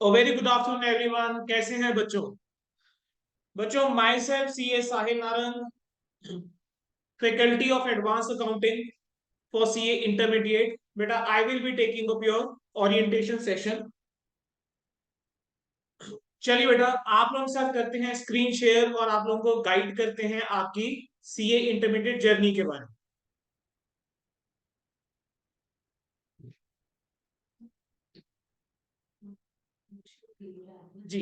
ओ very good afternoon everyone. कैसे हैं बच्चों? बच्चों, myself C A Sahil Narang, faculty of advance accounting for C A intermediate. बेटा, I will be taking up your orientation session. चलिए बेटा, आप लोगों के साथ करते हैं स्क्रीन शेयर और आप लोगों को गाइड करते हैं आपकी सी ए इंटरमीडिएट जर्नी के बारे में। जी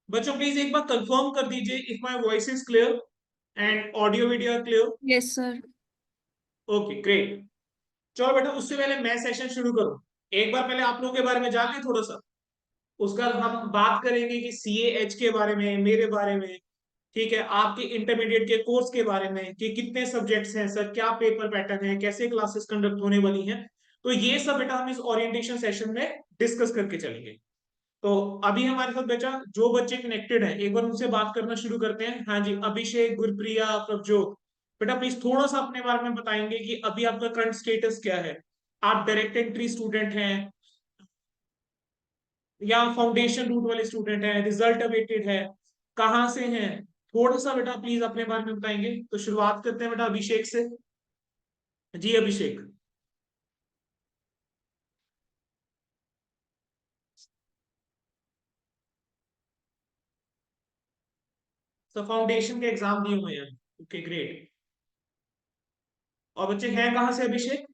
बच्चों, प्लीज एक बार कंफर्म कर दीजिए if my voice is clear and audio video clear. Yes sir. Okay, great. चलो बेटा, उससे पहले मैं सेशन शुरू करूं, एक बार पहले आप लोगों के बारे में जान लें थोड़ा सा। उसका हम बात करेंगे कि सी एच के बारे में, मेरे बारे में, ठीक है, आपके इंटरमीडिएट के कोर्स के बारे में कि कितने सब्जेक्ट्स हैं सर, क्या पेपर पैटर्न है, कैसे क्लासेस कंडक्ट होने वाली हैं। तो ये सब बेटा हम इस ओरिएंटेशन सेशन में डिस्कस करके चलेंगे। तो अभी हमारे साथ बेटा जो बच्चे कनेक्टेड हैं, एक बार उनसे बात करना शुरू करते हैं। हाँ जी, अभिषेक, गुरप्रिया, प्रभजोत, बेटा प्लीज थोड़ा सा अपने बारे में बताएंगे कि अभी आपका करंट स्टेटस क्या है। आप डायरेक्ट एंट्री स्टूडेंट हैं या फाउंडेशन रूट वाले स्टूडेंट हैं, रिजल्ट अवेटेड है, कहाँ से हैं? थोड़ा सा बेटा प्लीज अपने बारे में बताएंगे। तो शुरुआत करते हैं बेटा अभिषेक से। जी अभिषेक। तो फाउंडेशन के एग्जाम दिए हुए हैं। Okay, great. और बच्चे हैं कहाँ से अभिषेक?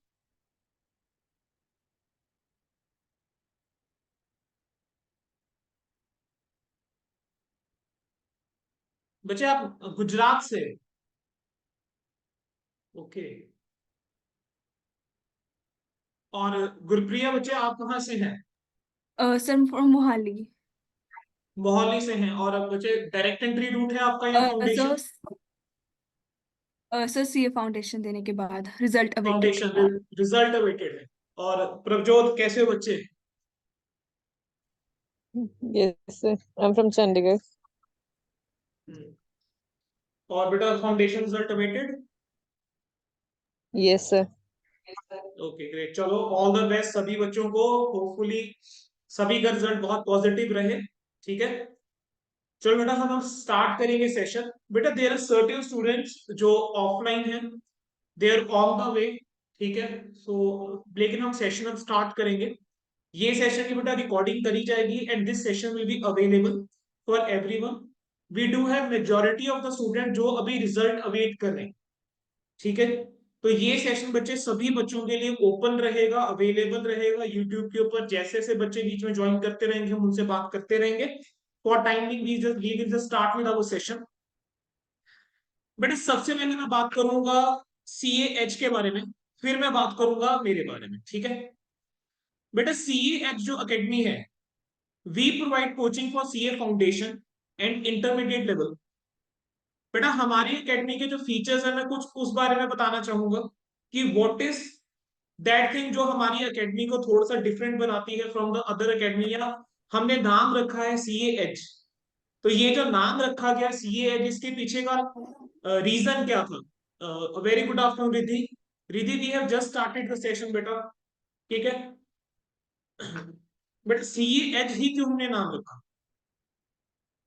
बच्चे आप गुजरात से? ओके। और गुरप्रिया बच्चे आप कहाँ से हैं? Sir from Mohali. मोहाली से हैं। और बच्चे डायरेक्ट एंट्री रूट है आपका या foundation? Sir sir CA foundation देने के बाद result awaited. Foundation, result awaited है। और प्रभजोत कैसे हो बच्चे? Yes, sir. I'm from Chandigarh. हम्म। और बेटा foundation result awaited? Yes, sir. Okay, great. चलो, ऑल द बेस्ट सभी बच्चों को। होपफुली सभी का रिजल्ट बहुत पॉजिटिव रहे। ठीक है, चलो बेटा हम स्टार्ट करेंगे सेशन। बेटा देयर आर सर्टेन स्टूडेंट्स जो ऑफलाइन हैं, they are on the way. ठीक है, सो लेकिन हम सेशन अब स्टार्ट करेंगे। ये सेशन की बेटा रिकॉर्डिंग करी जाएगी and this session will be available for everyone. We do have majority of the student जो अभी रिजल्ट अवेट कर रहे हैं। ठीक है, तो ये सेशन बच्चे सभी बच्चों के लिए ओपन रहेगा, अवेलेबल रहेगा यूट्यूब के ऊपर। जैसे जैसे बच्चे बीच में ज्वाइन करते रहेंगे हम उनसे बात करते रहेंगे। For timing we will just start with our session. बेटा सबसे पहले मैं बात करूंगा सी एच के बारे में, फिर मैं बात करूंगा मेरे बारे में। ठीक है बेटा, सी एच जो अकेडमी है, we provide coaching for C A foundation and intermediate level. बेटा हमारी एकेडमी के जो फीचर्स है, मैं कुछ उस बारे में बताना चाहूंगा कि व्हाट इज दैट थिंग जो हमारी एकेडमी को थोड़ा सा डिफरेंट बनाती है फ्रॉम द अदर एकेडमी। या हमने नाम रखा है सी एच। तो ये जो नाम रखा गया सी एच, इसके पीछे का रीजन क्या था? Very good afternoon Riddhi. Riddhi, we have just started the session बेटा। ठीक है, बट सी एच ही क्यों हमने नाम रखा?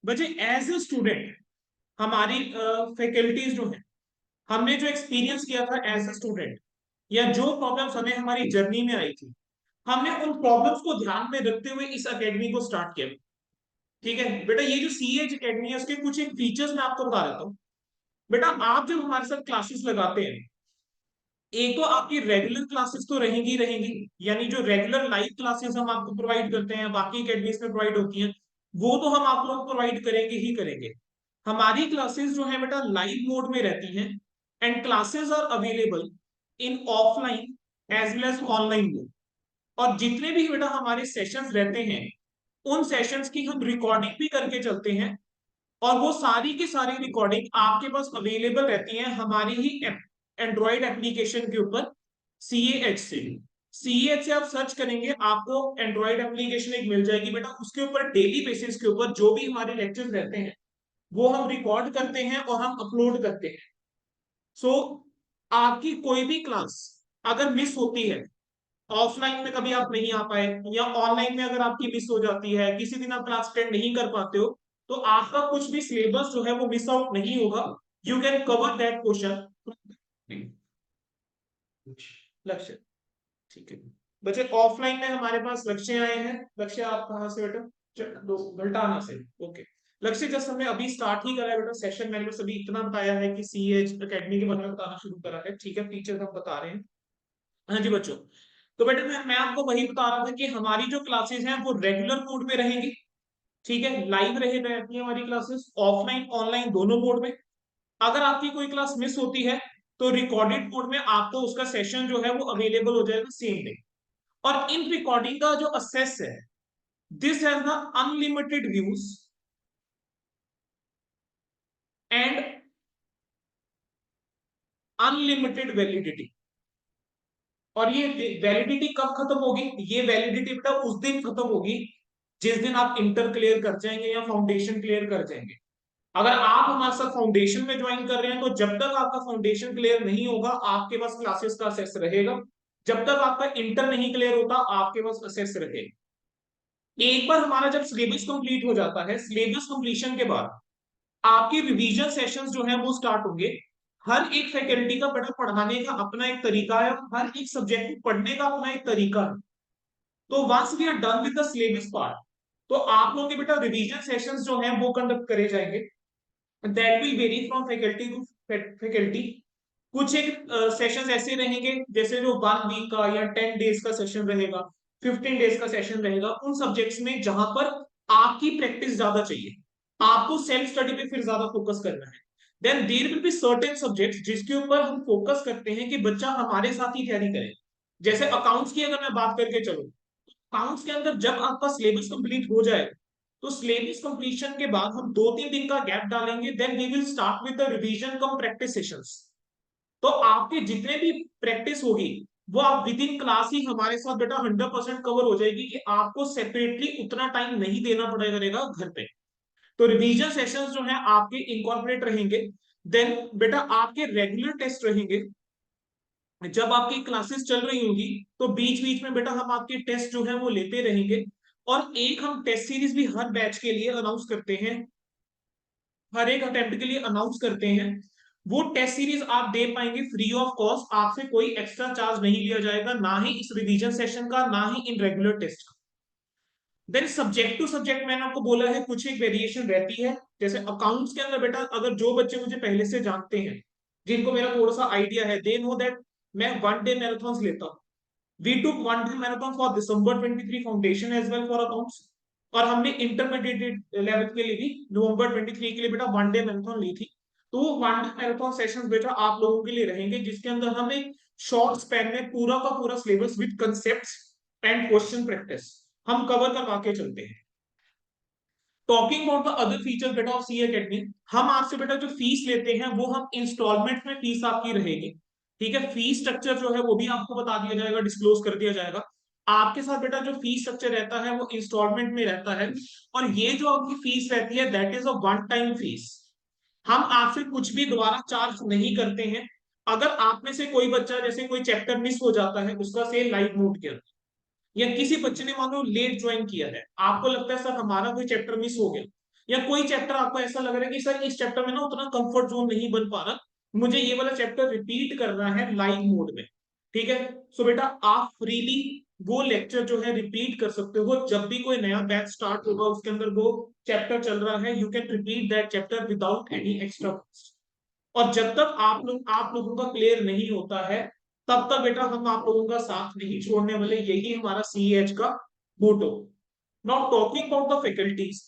बच्चे एज ए स्टूडेंट हमारी फैकल्टीज जो है, हमने जो एक्सपीरियंस किया था एज ए स्टूडेंट, या जो प्रॉब्लम्स हमें हमारी जर्नी में आई थी, हमने उन प्रॉब्लम्स को ध्यान में रखते हुए इस एकेडमी को स्टार्ट किया। ठीक है बेटा, ये जो सी एच एकेडमी है उसके कुछ एक फीचर्स मैं आपको बता देता हूँ। बेटा आप जब हमारे साथ क्लासेस लगाते हैं, एक तो आपकी रेगुलर क्लासेस तो रहेंगी रहेंगी, यानी जो रेगुलर लाइव क्लासेस हम आपको प्रोवाइड करते हैं बाकी एकेडमीज में प्रोवाइड होती हैं, वो तो हम आप लोग प्रोवाइड करेंगे ही करेंगे। हमारी क्लासेस जो है बेटा लाइव मोड में रहती हैं and classes are available in offline as well as online mode. और जितने भी बेटा हमारे सेशंस रहते हैं, उन सेशंस की हम रिकॉर्डिंग भी करके चलते हैं। और वो सारी की सारी रिकॉर्डिंग आपके पास अवेलेबल रहती है हमारी ही एंड्रॉइड एप्लीकेशन के ऊपर, सी एच से। सी एच से आप सर्च करेंगे, आपको एंड्रॉइड एप्लीकेशन एक मिल जाएगी बेटा। उसके ऊपर डेली बेसिस के ऊपर जो भी हमारे लेक्चर्स रहते हैं वो हम रिकॉर्ड करते हैं और हम अपलोड करते हैं। सो आपकी कोई भी क्लास अगर मिस होती है ऑफलाइन में कभी आप नहीं आ पाए या ऑनलाइन में अगर आपकी मिस हो जाती है, किसी दिन आप क्लास अटेंड नहीं कर पाते हो, तो आपका कुछ भी सिलेबस जो है वो मिस आउट नहीं होगा। You can cover that question. लक्ष्य, ठीक है बच्चे। ऑफलाइन में हमारे पास लक्ष्य आए हैं। लक्ष्य आप कहाँ से बेटा? घटाना से। ओके, लक्ष्य जस्ट हमने अभी स्टार्ट ही करा है बेटा सेशन। मैंने बस अभी इतना बताया है कि सीएच एकेडमी के बारे में बताना शुरू करा है, ठीक है, टीचर हम बता रहे हैं। हाँ जी बच्चों, तो बेटा मैं आपको वही बता रहा था कि हमारी जो क्लासेस हैं वो रेगुलर मोड में रहेंगी, ठीक है, लाइव रहती है हमारी क्लासेस, ऑफलाइन ऑनलाइन दोनों मोड में। अगर आपकी कोई क्लास मिस होती है तो रिकॉर्डेड मोड में आपको उसका सेशन जो है वो अवेलेबल हो जाएगा सेम डे। और इन रिकॉर्डिंग का जो असेस है, this has the unlimited views and unlimited validity. और ये वैलिडिटी कब खत्म होगी? ये वैलिडिटी बेटा उस दिन खत्म होगी जिस दिन आप इंटर क्लियर कर जाएंगे या फाउंडेशन क्लियर कर जाएंगे। अगर आप हमारे साथ फाउंडेशन में ज्वाइन कर रहे हैं तो जब तक आपका फाउंडेशन क्लियर नहीं होगा आपके पास क्लासेस का असेस रहेगा। जब तक आपका इंटर नहीं क्लियर होता आपके पास असेस रहेगा। एक बार हमारा जब सिलेबस कंप्लीट हो जाता है, सिलेबस कंप्लीशन के बाद आपके रिवीजन सेशंस जो है वो स्टार्ट होंगे। हर एक फैकल्टी का बेटा पढ़ाने का अपना एक तरीका है, हर एक सब्जेक्ट को पढ़ने का अपना एक तरीका है। तो once we are done with the syllabus part, तो आप लोगों के बेटा रिवीजन सेशंस जो है वो कंडक्ट करे जाएंगे। That will vary from faculty to faculty. कुछ एक सेशंस ऐसे रहेंगे जैसे जो 1 वीक का या 10 डेज का सेशन रहेगा, 15 डेज का सेशन रहेगा उन सब्जेक्ट्स में जहां पर आपकी प्रैक्टिस ज्यादा चाहिए, आपको सेल्फ स्टडी पे फिर ज्यादा फोकस करना है। Then there will be certain subjects जिसके ऊपर हम फोकस करते हैं कि बच्चा हमारे साथ ही तैयारी करे। जैसे अकाउंट्स की अगर मैं बात करके चलूं, अकाउंट्स के अंदर जब आपका सिलेबस कंप्लीट हो जाए तो सिलेबस कंप्लीशन के बाद हम 2-3 दिन का गैप डालेंगे। Then we will start with the revision cum practice sessions. तो आपके जितने भी प्रैक्टिस होगी वो आप विद इन क्लास ही हमारे साथ बेटा 100% कवर हो जाएगी कि आपको सेपरेटली उतना टाइम नहीं देना पड़ेगा घर पे। तो रिवीजन सेशंस जो है आपके इनकॉर्पोरेट रहेंगे। देन बेटा आपके रेगुलर टेस्ट रहेंगे। जब आपकी क्लासेस चल रही होंगी तो बीच बीच में बेटा हम आपके टेस्ट जो है वो लेते रहेंगे। और एक हम टेस्ट सीरीज भी हर बैच के लिए अनाउंस करते हैं, हर एक अटेम्प्ट के लिए अनाउंस करते हैं। वो टेस्ट सीरीज आप दे पाएंगे फ्री ऑफ कॉस्ट, आपसे कोई एक्स्ट्रा चार्ज नहीं लिया जाएगा, ना ही इस रिवीजन सेशन का ना ही इन रेगुलर टेस्ट का। देन सब्जेक्ट टू सब्जेक्ट मैंने आपको बोला है कुछ एक वेरिएशन रहती है। जैसे अकाउंट्स के अंदर बेटा अगर जो बच्चे मुझे पहले से जानते हैं, जिनको मेरा थोड़ा सा आइडिया है, दे नो दैट मैं 1 डे मैराथन लेता हूँ। We took 1 day marathon for December 23 foundation as well for accounts. और हमने इंटरमीडिएट लेवल के लिए भी नवंबर 23 के लिए बेटा 1 डे मैराथन ली थी। तो वो 1 डे मैराथन सेशन बेटा आप लोगों के लिए रहेंगे जिसके अंदर हम एक शॉर्ट स्पैन में पूरा का पूरा syllabus with concepts and question practice हम कवर करवा के चलते हैं। Talking about the other features बेटा ऑफ सी एकेडमी, हम आपसे बेटा जो फीस लेते हैं वो हम इंस्टॉलमेंट में फीस आपकी रहेगी, ठीक है। फीस स्ट्रक्चर जो है वो भी आपको बता दिया जाएगा, डिस्क्लोज कर दिया जाएगा। आपके साथ बेटा जो फीस स्ट्रक्चर रहता है वो इंस्टॉलमेंट में रहता है। और ये जो आपकी फीस रहती है that is a one time fees. हम आपसे कुछ भी दोबारा चार्ज नहीं करते हैं। अगर आप में से कोई बच्चा जैसे कोई चैप्टर मिस हो जाता है उसका से लाइव नोट किया, या किसी बच्चे ने मान लो लेट ज्वाइन किया है, आपको लगता है सर हमारा कोई चैप्टर मिस हो गया, या कोई चैप्टर आपको ऐसा लग रहा है कि सर इस चैप्टर में ना उतना कंफर्ट जोन नहीं बन पा रहा, मुझे ये वाला चैप्टर रिपीट करना है लाइव मोड में, ठीक है। सो बेटा आप फ्रीली वो लेक्चर जो है रिपीट कर सकते हो। जब भी कोई नया बैच स्टार्ट होगा उसके अंदर वो चैप्टर चल रहा है, you can repeat that chapter without any extra cost. और जब तक आप लोगों का क्लियर नहीं होता है तब तक बेटा हम आप लोगों का साथ नहीं छोड़ने वाले, यही हमारा सीएच का motto. Now talking about the faculties,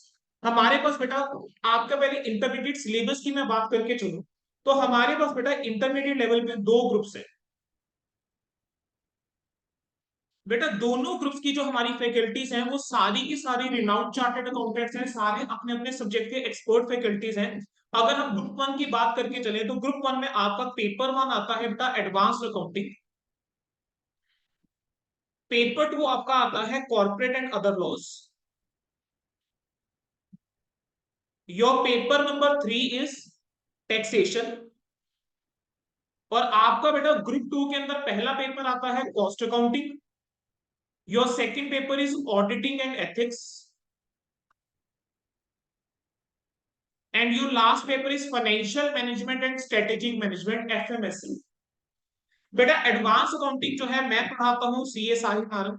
हमारे पास बेटा आपका पहले इंटरमीडिएट सिलेबस की मैं बात करके चलूं तो हमारे पास बेटा इंटरमीडिएट लेवल पे 2 ग्रुप्स है। बेटा दोनों ग्रुप्स की जो हमारी फैकल्टीज हैं वो सारी की सारी रिनाउंड चार्टर्ड अकाउंटेंट्स हैं, सारे अपने अपने सब्जेक्ट के एक्सपर्ट फैकल्टीज हैं। अगर हम ग्रुप 1 की बात करके चले तो ग्रुप 1 में आपका पेपर 1 आता है बेटा एडवांस्ड अकाउंटिंग, पेपर 2 आपका आता है corporate and other laws, your paper number 3 is taxation. और आपका बेटा ग्रुप 2 के अंदर पहला पेपर आता है cost accounting, your second paper is auditing and ethics, and your last paper is financial management and strategic management, FMSC. बेटा advance accounting जो है मैं पढ़ाता हूँ CA Sahil Narang.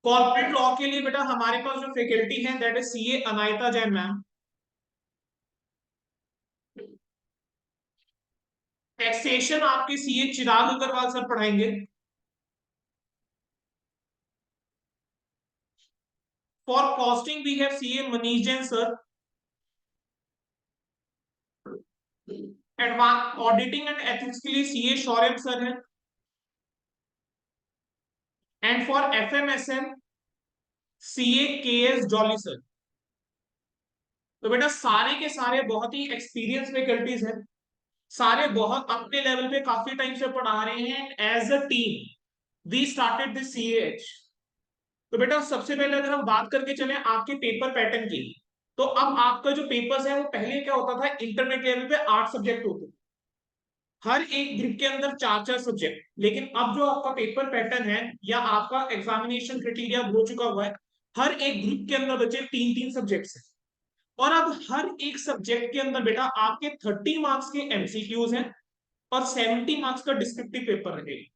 Corporate law के लिए बेटा हमारे पास जो फैकल्टी है that is CA Anayata Jain ma'am. Taxation आपके सीए चिराग अग्रवाल सर पढ़ाएंगे। For costing we have CA Manish Jain sir. Advance auditing and ethics के लिए सीए शौर्य सर है। And for FMSM CA KS Jolly sir. तो बेटा सारे के सारे बहुत ही एक्सपीरियंस फैकल्टीज हैं, सारे बहुत अपने लेवल पे काफी टाइम से पढ़ा रहे हैं। As a team we started this CH. तो बेटा सबसे पहले अगर हम बात करके चले आपके पेपर पैटर्न की, तो अब आपका जो पेपर्स है वो पहले क्या होता था, इंटरमीडिएट लेवल पे 8 सब्जेक्ट होते थे, हर एक ग्रुप के अंदर 4-4 सब्जेक्ट। लेकिन अब जो आपका पेपर पैटर्न है या आपका एग्जामिनेशन क्राइटेरिया हो चुका हुआ है, हर एक ग्रुप के अंदर बचे 3-3 सब्जेक्ट्स हैं। और अब हर एक सब्जेक्ट के अंदर बेटा आपके 30 मार्क्स के एमसीक्यूज हैं और 70 मार्क्स का डिस्क्रिप्टिव पेपर रहेगा।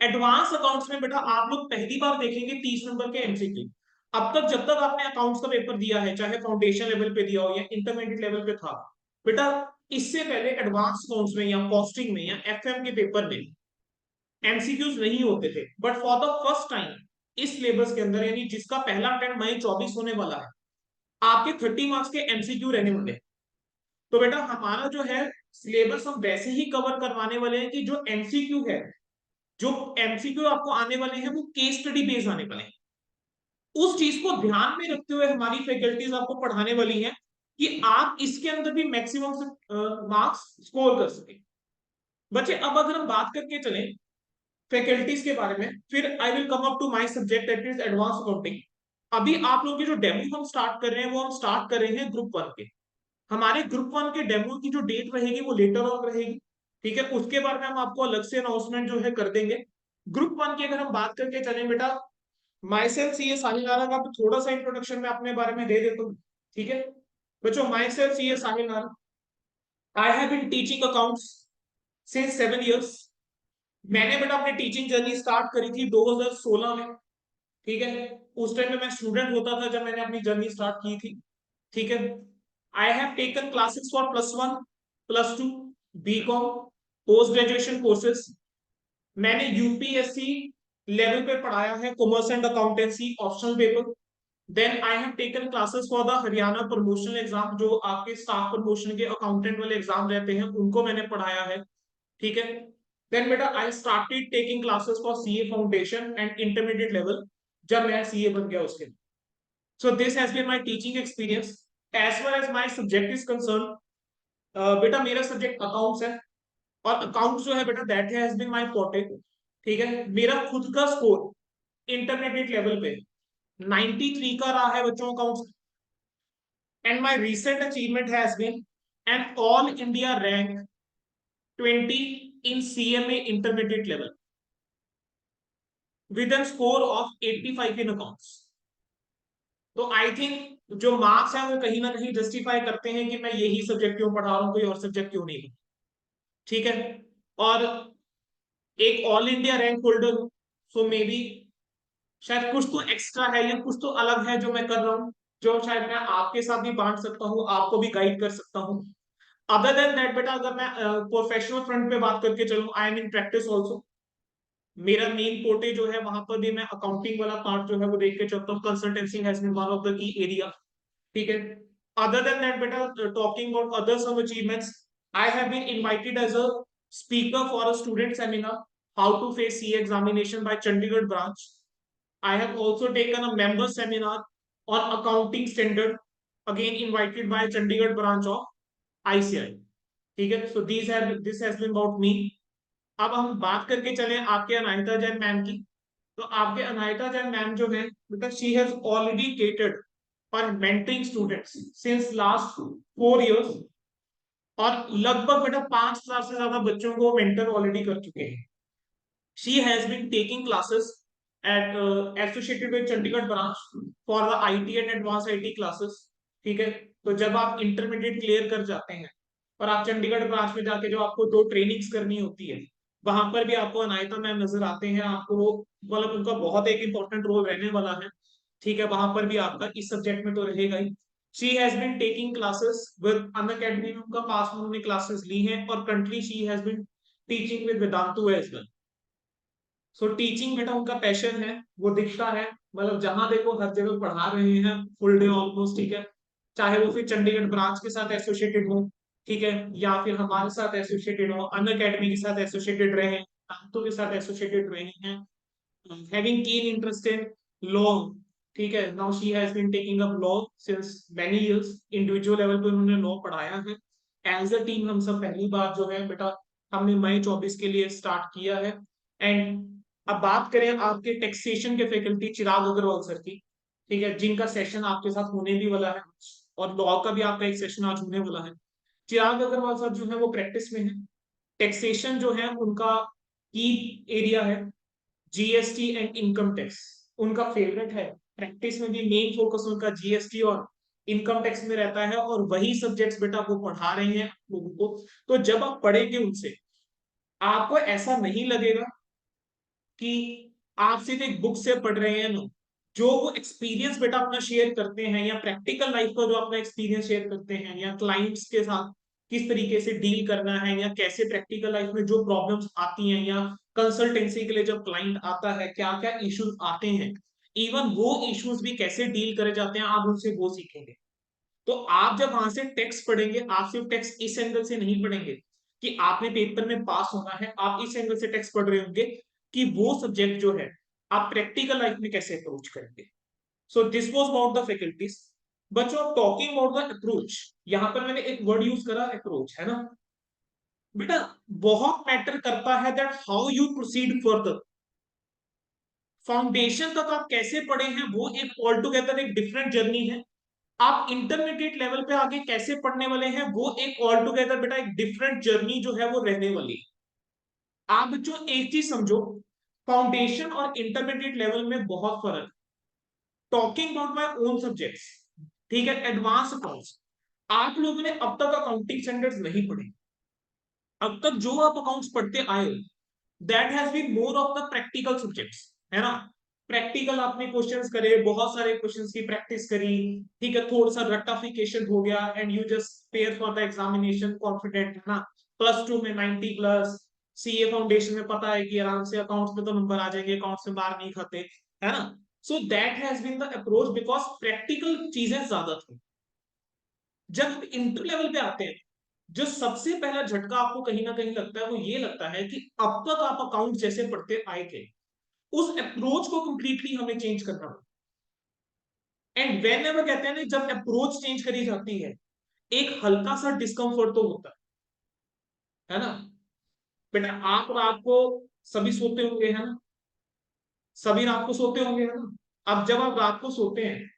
एडवांस अकाउंट्स में बेटा आप लोग पहली बार देखेंगे 30 नंबर के एमसीक्यू। अब तक जब तक आपने अकाउंट्स का पेपर दिया है, चाहे फाउंडेशन लेवल पे दिया हो या इंटरमीडिएट लेवल पे था, बेटा इससे पहले एडवांस अकाउंट्स में या कॉस्टिंग में या एफएम के पेपर में एमसीक्यूज नहीं होते थे। But for the first time इस सिलेबस के अंदर, यानी जिसका पहला अटेम्प्ट मई 24 होने वाला है, आपके 30 मार्क्स के एमसीक्यू रहने वाले। तो बेटा हमारा जो है सिलेबस हम वैसे ही कवर करवाने वाले हैं कि जो एमसीक्यू है, जो एमसीक्यू आपको आने वाले हैं वो केस स्टडी बेस्ड आने वाले हैं। उस चीज को ध्यान में रखते हुए हमारी फैकल्टीज आपको पढ़ाने वाली हैं कि आप इसके अंदर भी मैक्सिमम मार्क्स स्कोर कर सके। बच्चे अब अगर हम बात करके चले फैकल्टीज के बारे में, फिर I will come up to my subject that is advance accounting. अभी आप लोगों की जो डेमो हम स्टार्ट कर रहे हैं वो हम स्टार्ट कर रहे हैं ग्रुप 1 के। हमारे ग्रुप 1 के डेमो की जो डेट रहेगी वो लेटर ऑन रहेगी, ठीक है। उसके बारे में हम आपको अलग से अनाउंसमेंट जो है कर देंगे। ग्रुप 1 की अगर हम बात करके चलें बेटा, my self CA Sahil Narang का थोड़ा सा इंट्रोडक्शन मैं अपने बारे में दे देता हूँ, ठीक है बच्चों। Myself CA Sahil Narang, I have been teaching accounts since 7 years. मैंने बेटा अपनी टीचिंग जर्नी स्टार्ट करी थी 2016 में, ठीक है। उस टाइम में मैं स्टूडेंट होता था जब मैंने अपनी जर्नी स्टार्ट की थी, ठीक है। I have taken classes for +1 +2 BCom post graduation courses. मैंने यूपीएससी लेवल पे पढ़ाया है commerce and accountancy optional paper. Then I have taken classes for the Haryana promotional exam, जो आपके स्टाफ प्रमोशन के अकाउंटेंट वाले एग्जाम रहते हैं उनको मैंने पढ़ाया है, ठीक है। देन बेटा I started taking classes for CA foundation and intermediate level, जब मैं सीए बन गया उसके। So this has been my teaching experience. As far as my subject is concern, बेटा मेरा सब्जेक्ट अकाउंट्स है, और अकाउंट्स जो है बेटा that has been my forte, ठीक है। मेरा खुद का स्कोर इंटरमीडिएट लेवल पे 93 का रहा है बच्चों accounts, and my recent achievement has been an all India rank 20 in CMA intermediate level with an score of 85 in accounts. तो आई थिंक जो मार्क्स है वो कहीं ना कहीं जस्टिफाई करते हैं कि मैं यही सब्जेक्ट क्यों पढ़ा रहा हूँ, कोई और सब्जेक्ट क्यों नहीं, ठीक है। और एक ऑल इंडिया रैंक होल्डर हूँ, सो मे बी शायद कुछ तो एक्स्ट्रा है या कुछ तो अलग है जो मैं कर रहा हूँ, जो शायद मैं आपके साथ भी बांट सकता हूँ, आपको भी गाइड कर सकता हूँ। अदर देन दैट बेटा अगर मैं प्रोफेशनल फ्रंट पे बात करके चलूँ, I am in practice also. मेरा मेन पोर्टे जो है वहां पर भी मैं अकाउंटिंग वाला पार्ट जो है वो देख के चलता हूँ। Consultancy has been one of the key area, ठीक है। अदर देन दैट बेटा talking about other some achievements, I have been invited as a speaker for a student seminar how to face C examination by Chandigarh branch. I have also taken a member seminar on accounting standard, again invited by Chandigarh branch of ICI, ठीक है। So this has been about me। अब हम बात करके चले आपके Anaita Jain ma'am की। तो आपके अनायता जैन मैम जो है because she has already catered for mentoring students since last 4 years, और लगभग बेटा 5,000 से ज्यादा बच्चों को मेंटर ऑलरेडी कर चुके हैं। She has been taking classes at associated with Chandigarh branch for the IT and advance IT classes. ठीक है, तो जब आप इंटरमीडिएट क्लियर कर जाते हैं और आप चंडीगढ़ ब्रांच में जाके जो आपको 2 ट्रेनिंग्स करनी होती है, वहां पर भी आपको अनायता मैम नजर आते हैं। आपको मतलब उनका बहुत एक इंपॉर्टेंट रोल रहने वाला है। ठीक है, वहां पर भी आपका इस सब्जेक्ट में तो रहेगा ही। She has been taking classes with Unacademy में, उनका पास में उन्होंने क्लासेस ली हैं, और country she has been teaching with Vedantu as well. So teaching बेटा उनका पैशन है, वो दिखता है, मतलब जहां देखो हर जगह पढ़ा रहे हैं फुल डे ऑलमोस्ट। ठीक है, चाहे वो फिर चंडीगढ़ ब्रांच के साथ एसोसिएटेड हो, ठीक है, या फिर हमारे साथ एसोसिएटेड हो, अन अकेडमी के साथ एसोसिएटेड रहे हैं, तो के साथ एसोसिएटेड रहे हैं, having keen interest in law. ठीक है, now she has been taking up law since many years. Individual level पे उन्होंने लॉ पढ़ाया है। एज अ टीम हम सब पहली बार जो है बेटा हमने मई 24 के लिए स्टार्ट किया है। एंड अब बात करें आपके टैक्सेशन के फैकल्टी चिराग अग्रवाल सर की, ठीक है, जिनका सेशन आपके साथ होने भी वाला है, और लॉ का भी आपका एक सेशन आज होने वाला है। चिराग अग्रवाल सर जो है वो प्रैक्टिस में है। टैक्सेशन जो है उनका की एरिया है, जीएसटी एंड इनकम टैक्स उनका फेवरेट है। प्रैक्टिस में भी मेन फोकस उनका जीएसटी और इनकम टैक्स में रहता है, और वही सब्जेक्ट्स बेटा वो पढ़ा रहे हैं लोगों को। तो जब आप पढ़ेंगे उनसे, आपको ऐसा नहीं लगेगा कि आप सिर्फ एक बुक से पढ़ रहे हैं। नो, जो वो एक्सपीरियंस बेटा अपना शेयर करते हैं, या प्रैक्टिकल लाइफ का जो अपना एक्सपीरियंस शेयर करते हैं, या क्लाइंट्स के साथ किस तरीके से डील करना है, या कैसे प्रैक्टिकल लाइफ में जो प्रॉब्लम्स आती हैं, या कंसल्टेंसी के लिए जब क्लाइंट आता है क्या क्या इश्यूज आते हैं, इवन वो इश्यूज भी कैसे डील करे जाते हैं, आप उनसे वो सीखेंगे। तो आप जब वहां से टेक्स्ट पढ़ेंगे, आप सिर्फ टेक्स्ट इस एंगल से नहीं पढ़ेंगे कि आपने पेपर में पास होना है, आप इस एंगल से टेक्स्ट पढ़ रहे होंगे कि वो सब्जेक्ट जो है आप प्रैक्टिकल लाइफ में कैसे अप्रोच करेंगे। So this was about the faculties. बच्चों, टॉकिंग अबाउट द अप्रोच, यहां पर मैंने एक वर्ड यूज करा अप्रोच, है ना बेटा। बहुत मैटर करता है that how you proceed further. Foundation तक आप कैसे पढ़े हैं वो एक ऑल टुगेदर एक डिफरेंट जर्नी है। आप इंटरमीडिएट लेवल पे आगे कैसे पढ़ने वाले हैं वो एक ऑल टुगेदर बेटा एक डिफरेंट जर्नी जो है वो रहने वाली है। आप बच्चों एक चीज समझो, फाउंडेशन और इंटरमीडिएट लेवल में बहुत फर्क। Talking about my own subjects, ठीक है, एडवांस अकाउंट्स, आप लोगों ने अब तक अकाउंटिंग स्टैंडर्ड्स नहीं पढ़े। अब तक जो आप अकाउंट्स पढ़ते आए हो, that has been more of the practical subjects, है ना। प्रैक्टिकल आपने क्वेश्चंस करे, बहुत सारे क्वेश्चंस की प्रैक्टिस करी, ठीक है, थोड़ा सा रट्टाफिकेशन हो गया, and you just pair for the examination confident, है ना। +2 में 90 प्लस, सीए फाउंडेशन में पता है कि आराम से अकाउंट्स में तो नंबर आ जाएंगे, अकाउंट्स में बाहर नहीं खाते, है ना। So that has been the approach because practical चीजें ज्यादा थी। जब इंटर लेवल पे आते हैं, जो सबसे पहला झटका आपको कहीं ना कहीं लगता है वो ये लगता है कि अब तक आप अकाउंट जैसे पढ़ते आए थे, उस अप्रोच को कंप्लीटली हमें चेंज करना होगा। एंड वेन एवर कहते हैं ना, जब अप्रोच चेंज करी जाती है, एक हल्का सा डिस्कंफर्ट तो होता है ना। बेटा आप रात को सभी सोते होंगे, है ना, सभी रात को सोते होंगे, है ना। अब जब आप रात को सोते हैं,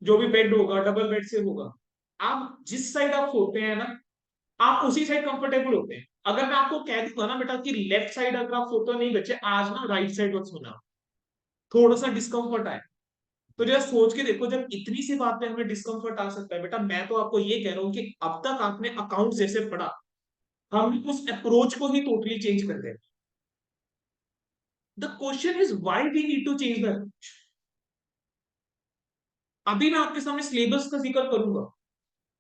जो भी बेड होगा डबल बेड से होगा, आप जिस साइड आप सोते हैं ना, आप उसी साइड कंफर्टेबल होते हैं। अगर मैं आपको कह दूंगा ना बेटा कि लेफ्ट साइड अगर आप सोते हो, नहीं बच्चे आज ना राइट साइड मत सोना, थोड़ा सा डिस्कंफर्ट आए, तो जरा सोच के देखो, जब इतनी सी बात पे हमें डिस्कंफर्ट आ सकता है। बेटा मैं तो आपको ये कह रहा हूं कि अब तक आपने अकाउंट जैसे पढ़ा, हम उस अप्रोच को ही टोटली चेंज कर दें। The question is why we need to change the approach. अभी मैं आपके सामने सिलेबस का जिक्र करूंगा,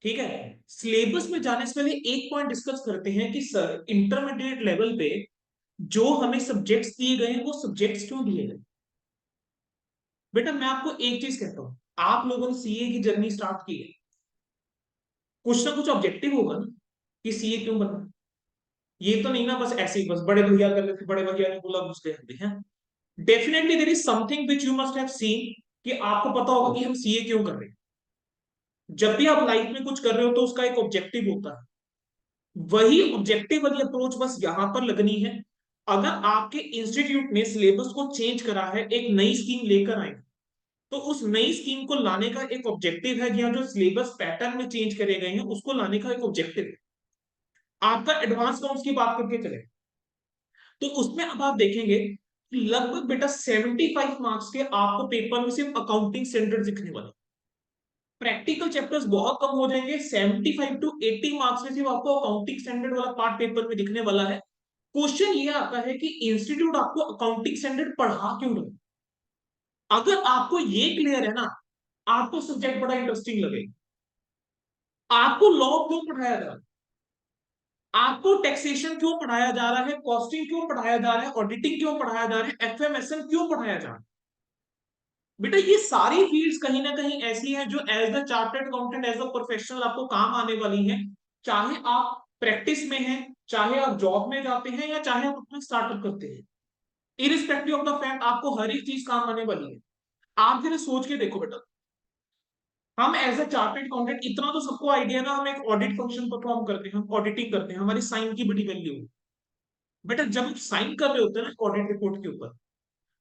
ठीक है। सिलेबस में जाने से पहले एक पॉइंट डिस्कस करते हैं कि सर इंटरमीडिएट लेवल पे जो हमें सब्जेक्ट्स दिए गए हैं वो सब्जेक्ट्स क्यों दिए गए। बेटा मैं आपको एक चीज कहता हूं, आप लोगों ने सीए की जर्नी स्टार्ट की है, कुछ ना कुछ ऑब्जेक्टिव होगा ना कि सीए क्यों बनना। ये तो नहीं ना बस ऐसे ही बस बड़े भैया कर लेते, बड़े भैया ने बोला घुस गए हैं। Definitely there is something which you must have seen, कि आपको पता होगा कि हम सीए क्यों कर रहे हैं। जब भी आप लाइफ में कुछ कर रहे हो तो उसका एक ऑब्जेक्टिव होता है, वही ऑब्जेक्टिव वाली अप्रोच बस यहां पर लगनी है। अगर आपके इंस्टीट्यूट ने सिलेबस को चेंज करा है, एक नई स्कीम लेकर आए, तो उस नई स्कीम को लाने का एक ऑब्जेक्टिव है, या जो सिलेबस पैटर्न में चेंज करे गए हैं उसको लाने का एक ऑब्जेक्टिव है। आपका एडवांस काउंट्स की बात करके चले, तो उसमें अब आप देखेंगे लगभग बेटा 75 मार्क्स के आपको पेपर में सिर्फ अकाउंटिंग स्टैंडर्ड दिखने वाले, प्रैक्टिकल चैप्टर्स बहुत कम हो जाएंगे। 75 टू 80 मार्क्स में सिर्फ आपको अकाउंटिंग स्टैंडर्ड वाला पार्ट पेपर में दिखने वाला है। क्वेश्चन ये आता है कि इंस्टीट्यूट आपको अकाउंटिंग स्टैंडर्ड पढ़ा क्यों रहा। अगर आपको ये क्लियर है ना, आपको सब्जेक्ट बड़ा इंटरेस्टिंग लगेगा। आपको लॉ क्यों पढ़ाया जा रहा है, आपको टैक्सेशन क्यों पढ़ाया जा रहा है, कॉस्टिंग क्यों पढ़ाया जा रहा है, ऑडिटिंग क्यों पढ़ाया जा रहा है, एफएमएसएम क्यों पढ़ाया जा रहा है। बेटा ये सारी फील्ड्स कहीं ना कहीं ऐसी हैं जो as the chartered accountant as a professional आपको काम आने वाली हैं, चाहे आप प्रैक्टिस में हैं, चाहे आप जॉब में जाते हैं, या चाहे आप अपना स्टार्टअप करते हैं। इरिस्पेक्टिव ऑफ द फैक्ट आपको हर एक चीज काम आने वाली है। आप जरा सोच के देखो बेटा, हम एज अ चार्टर्ड अकाउंटेंट इतना तो सबको आइडिया ना, हम एक ऑडिट फंक्शन परफॉर्म करते हैं, हम ऑडिटिंग करते हैं, हमारी साइन की बड़ी वैल्यू है। बेटा जब आप साइन कर रहे होते हैं ना ऑडिट रिपोर्ट के ऊपर,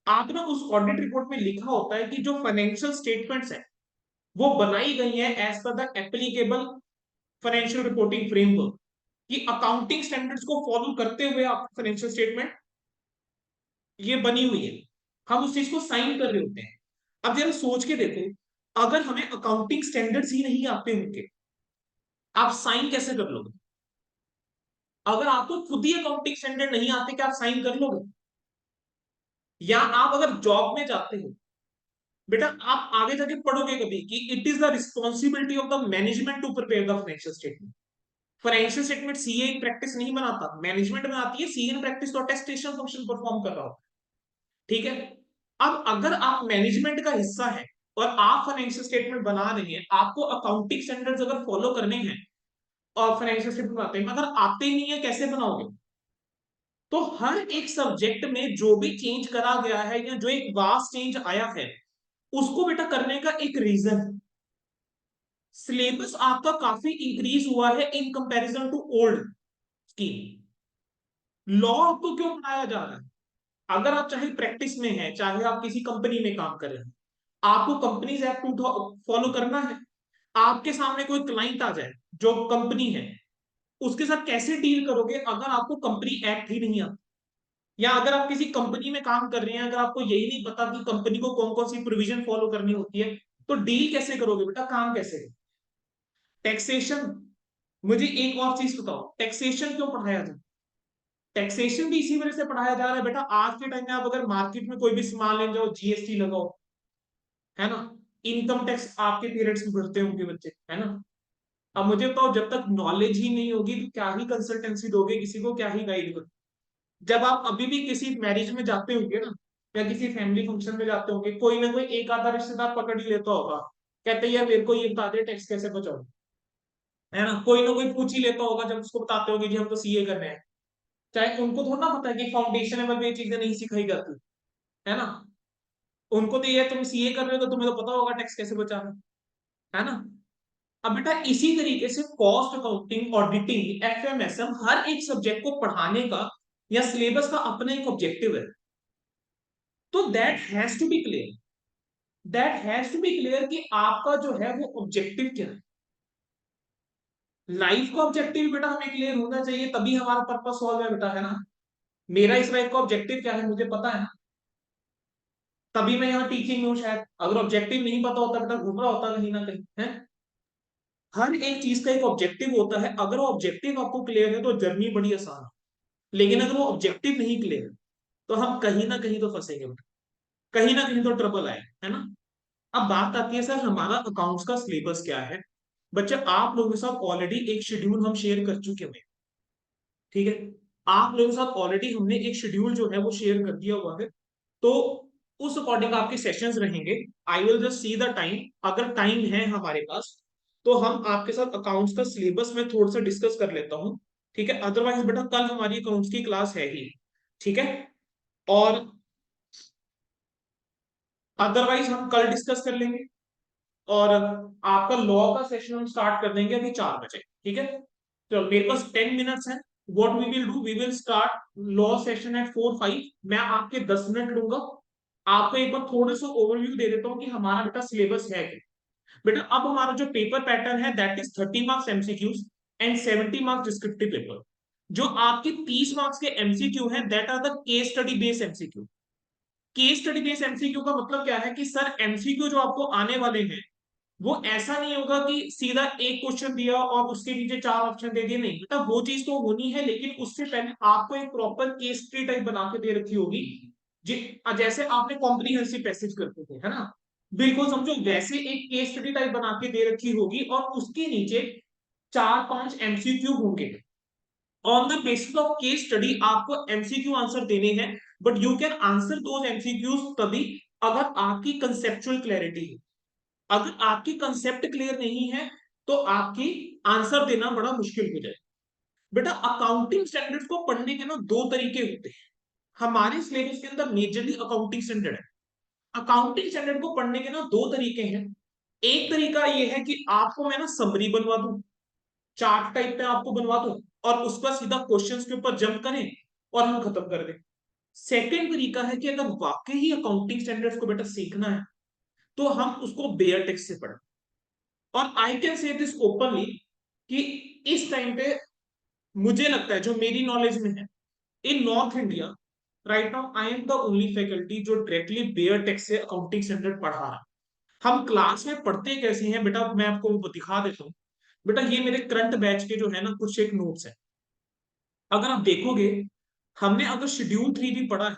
आप ना उस ऑडिट रिपोर्ट में लिखा होता है कि जो फाइनेंशियल स्टेटमेंट्स है वो बनाई गई है as per the applicable financial reporting framework, कि अकाउंटिंग स्टैंडर्ड्स को फॉलो करते हुए आप फाइनेंशियल स्टेटमेंट ये बनी हुई है, हम उस चीज को साइन कर रहे होते हैं। अब जरा सोच के देखो, अगर हमें अकाउंटिंग स्टैंडर्ड्स ही नहीं आते होंगे, आप साइन कैसे कर लोगे। अगर आपको खुद ही अकाउंटिंग स्टैंडर्ड नहीं आते, क्या आप साइन कर लोगे। या आप अगर जॉब में जाते हो बेटा, आप आगे जाके पढ़ोगे कभी कि it is the responsibility of the management to prepare the financial statement. Financial statement CA in practice नहीं बनाता, मैनेजमेंट बनाती है। सीए इन प्रैक्टिस तो अटेस्टेशन फंक्शन परफॉर्म कर रहा हो, ठीक है। अब अगर आप मैनेजमेंट का हिस्सा है और आप फाइनेंशियल स्टेटमेंट बना रहे हैं, आपको अकाउंटिंग स्टैंडर्ड्स अगर फॉलो करने हैं और फाइनेंशियल स्टेटमेंट बनाते हैं, मगर आते ही नहीं है, कैसे बनाओगे। तो हर एक सब्जेक्ट में जो भी चेंज करा गया है या जो एक वास्ट चेंज आया है, उसको बेटा करने का एक रीजन, सिलेबस आपका काफी इंक्रीज हुआ है in comparison to old scheme. Law आपको क्यों पढ़ाया जा रहा है। अगर आप चाहे प्रैक्टिस में हैं, चाहे आप किसी कंपनी में काम कर रहे हैं, आपको कंपनीज एक्ट फॉलो करना है। आपके सामने कोई क्लाइंट आ जाए जो कंपनी है, उसके साथ कैसे डील करोगे अगर आपको कंपनी एक्ट ही नहीं आता। या अगर आप किसी कंपनी में काम कर रहे हैं, अगर आपको यही नहीं पता कि कंपनी को कौन कौन सी प्रोविजन फॉलो करनी होती है, तो डील कैसे करोगे बेटा, काम कैसे करोगे। टैक्सेशन, मुझे एक और चीज बताओ, टैक्सेशन क्यों पढ़ाया जाए। टैक्सेशन भी इसी वजह से पढ़ाया जा रहा है बेटा, आज के टाइम में आप अगर मार्केट में कोई भी सामान ले जाओ, जीएसटी लगाओ, है ना। इनकम टैक्स आपके पेरेंट्स भी भरते होंगे बच्चे, है ना। अब मुझे बताओ, जब तक नॉलेज ही नहीं होगी तो क्या ही कंसल्टेंसी दोगे किसी को, क्या ही गाइड करोगे। जब आप अभी भी किसी मैरिज में जाते होंगे ना, या किसी फैमिली फंक्शन में जाते होंगे, कोई ना कोई एक आधा रिश्तेदार पकड़ ही लेता होगा, कहते हैं यार मेरे को ये बता दे टैक्स कैसे बचाओ, है ना। कोई ना कोई पूछ ही लेता होगा जब उसको बताते होगे जी हम तो सीए कर रहे हैं। चाहे उनको थोड़ा ना पता है कि फाउंडेशन लेवल में ये चीजें नहीं सिखाई जाती, है ना। उनको तो ये तुम सीए कर रहे हो तो तुम्हें तो पता होगा टैक्स कैसे बचाना, है ना। अब बेटा इसी तरीके से कॉस्ट अकाउंटिंग, ऑडिटिंग, एफएमएसएम, हर एक सब्जेक्ट को पढ़ाने का या सिलेबस का अपना एक ऑब्जेक्टिव है। तो that has to be clear, that has to be clear कि आपका जो है वो ऑब्जेक्टिव क्या है। लाइफ का ऑब्जेक्टिव बेटा हमें क्लियर होना चाहिए, तभी हमारा पर्पस सॉल्व है बेटा, है ना। मेरा इस लाइफ का ऑब्जेक्टिव क्या है मुझे पता है ना, तभी मैं यहाँ टीचिंग में हूँ शायद। अगर ऑब्जेक्टिव नहीं पता होता बेटा, घूम रहा होता कहीं ना कहीं, है। हर एक चीज का एक ऑब्जेक्टिव होता है, अगर वो ऑब्जेक्टिव आपको क्लियर है तो जर्नी बड़ी आसान है। लेकिन अगर वो ऑब्जेक्टिव नहीं क्लियर तो हम कहीं ना कहीं तो फंसेंगे बेटा, कहीं ना कहीं तो ट्रबल आए, है ना। अब बात आती है सर हमारा अकाउंट्स का सिलेबस क्या है। बच्चे आप लोगों के साथ ऑलरेडी एक शेड्यूल हम शेयर कर चुके हैं, ठीक है। आप लोगों के साथ ऑलरेडी हमने एक शेड्यूल जो है वो शेयर कर दिया हुआ है, तो उस अकॉर्डिंग आपके सेशंस रहेंगे। I will just see the time, अगर टाइम है हमारे पास तो हम आपके साथ अकाउंट्स का सिलेबस में थोड़ा सा डिस्कस कर लेता हूँ, ठीक है। अदरवाइज बेटा कल हमारी अकाउंट्स की क्लास है ही, ठीक है। और अदरवाइज हम कल डिस्कस कर लेंगे, और आपका लॉ का सेशन हम स्टार्ट कर देंगे अभी 4 बजे, ठीक है। तो मेरे पास 10 मिनट्स है। What we will do, we will start law session at 4:05। मैं आपके 10 मिनट लूंगा, आपको एक बार थोड़ा सा ओवरव्यू दे देता हूँ कि हमारा बेटा सिलेबस है क्या। बेटा अब हमारा जो पेपर पैटर्न है that is 30 marks MCQs and 70 marks descriptive paper. जो आपके 30 मार्क्स के एमसीक्यू हैं that are the case study based MCQ. Case study based MCQ का मतलब क्या है कि सर एमसीक्यू जो आपको आने वाले हैं वो ऐसा नहीं होगा कि सीधा एक क्वेश्चन दिया और उसके नीचे 4 ऑप्शन दे दिए, नहीं बेटा वो चीज तो होनी है, लेकिन उससे पहले आपको एक प्रॉपर केस स्टडी टाइप बना के दे रखी होगी। जैसे आपने कॉम्प्रिहेंसिव पैसेज करते थे, है ना, बिल्कुल समझो वैसे एक केस स्टडी टाइप बना के दे रखी होगी और उसके नीचे 4-5 एमसीक्यू होंगे। On the basis of case study आपको एमसीक्यू आंसर देने हैं, but you can answer those MCQs तभी अगर आपकी कंसेप्चुअल क्लैरिटी है। अगर आपकी कंसेप्ट क्लियर नहीं है तो आपकी आंसर देना बड़ा मुश्किल हो जाए। बेटा अकाउंटिंग स्टैंडर्ड्स को पढ़ने के ना दो तरीके होते हैं। हमारे सिलेबस के अंदर मेजरली अकाउंटिंग स्टैंडर्ड है। अकाउंटिंग स्टैंडर्ड को पढ़ने के ना दो तरीके हैं। एक तरीका ये है कि आपको मैं ना समरी बनवा दूं, चार्ट टाइप में आपको बनवा दूं और उसका सीधा क्वेश्चंस के ऊपर जंप करें और हम खत्म कर दें। सेकेंड तरीका है कि अगर वाकई ही अकाउंटिंग स्टैंडर्ड्स को बेटा सीखना है तो हम उसको बेयर टेक्स्ट से पढ़ें। और I can say this openly कि इस टाइम पे मुझे लगता है जो मेरी नॉलेज में है in north India right now I am the only faculty जो डायरेक्टली बेयर टेक्स्ट से अकाउंटिंग स्टैंडर्ड पढ़ा रहा है। हम क्लास में पढ़ते कैसे हैं बेटा, मैं आपको वो दिखा देता हूँ। बेटा ये मेरे करंट बैच के जो है ना कुछ एक नोट्स है। अगर आप देखोगे हमने अगर शेड्यूल 3 भी पढ़ा है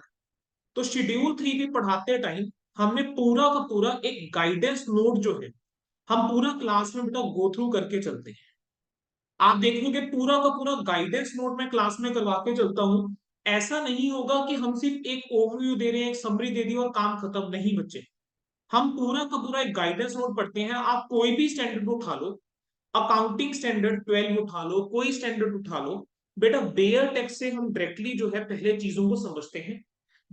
तो शेड्यूल 3 भी पढ़ाते टाइम हमने पूरा का पूरा एक गाइडेंस नोट जो है हम पूरा क्लास में बेटा गो थ्रू करके चलते हैं। आप देखोगे पूरा का पूरा गाइडेंस नोट मैं क्लास में करवा के चलता हूं। ऐसा नहीं होगा कि हम सिर्फ एक ओवरव्यू दे रहे हैं, एक समरी दे दी और काम खत्म, नहीं बच्चे। हम पूरा का पूरा एक गाइडेंस नोट पढ़ते हैं। आप कोई भी स्टैंडर्ड उठा लो, अकाउंटिंग स्टैंडर्ड 12 उठा लो, कोई स्टैंडर्ड उठा लो, बेटा बेयर टेक्स्ट से हम डायरेक्टली जो है पहले चीजों को समझते हैं।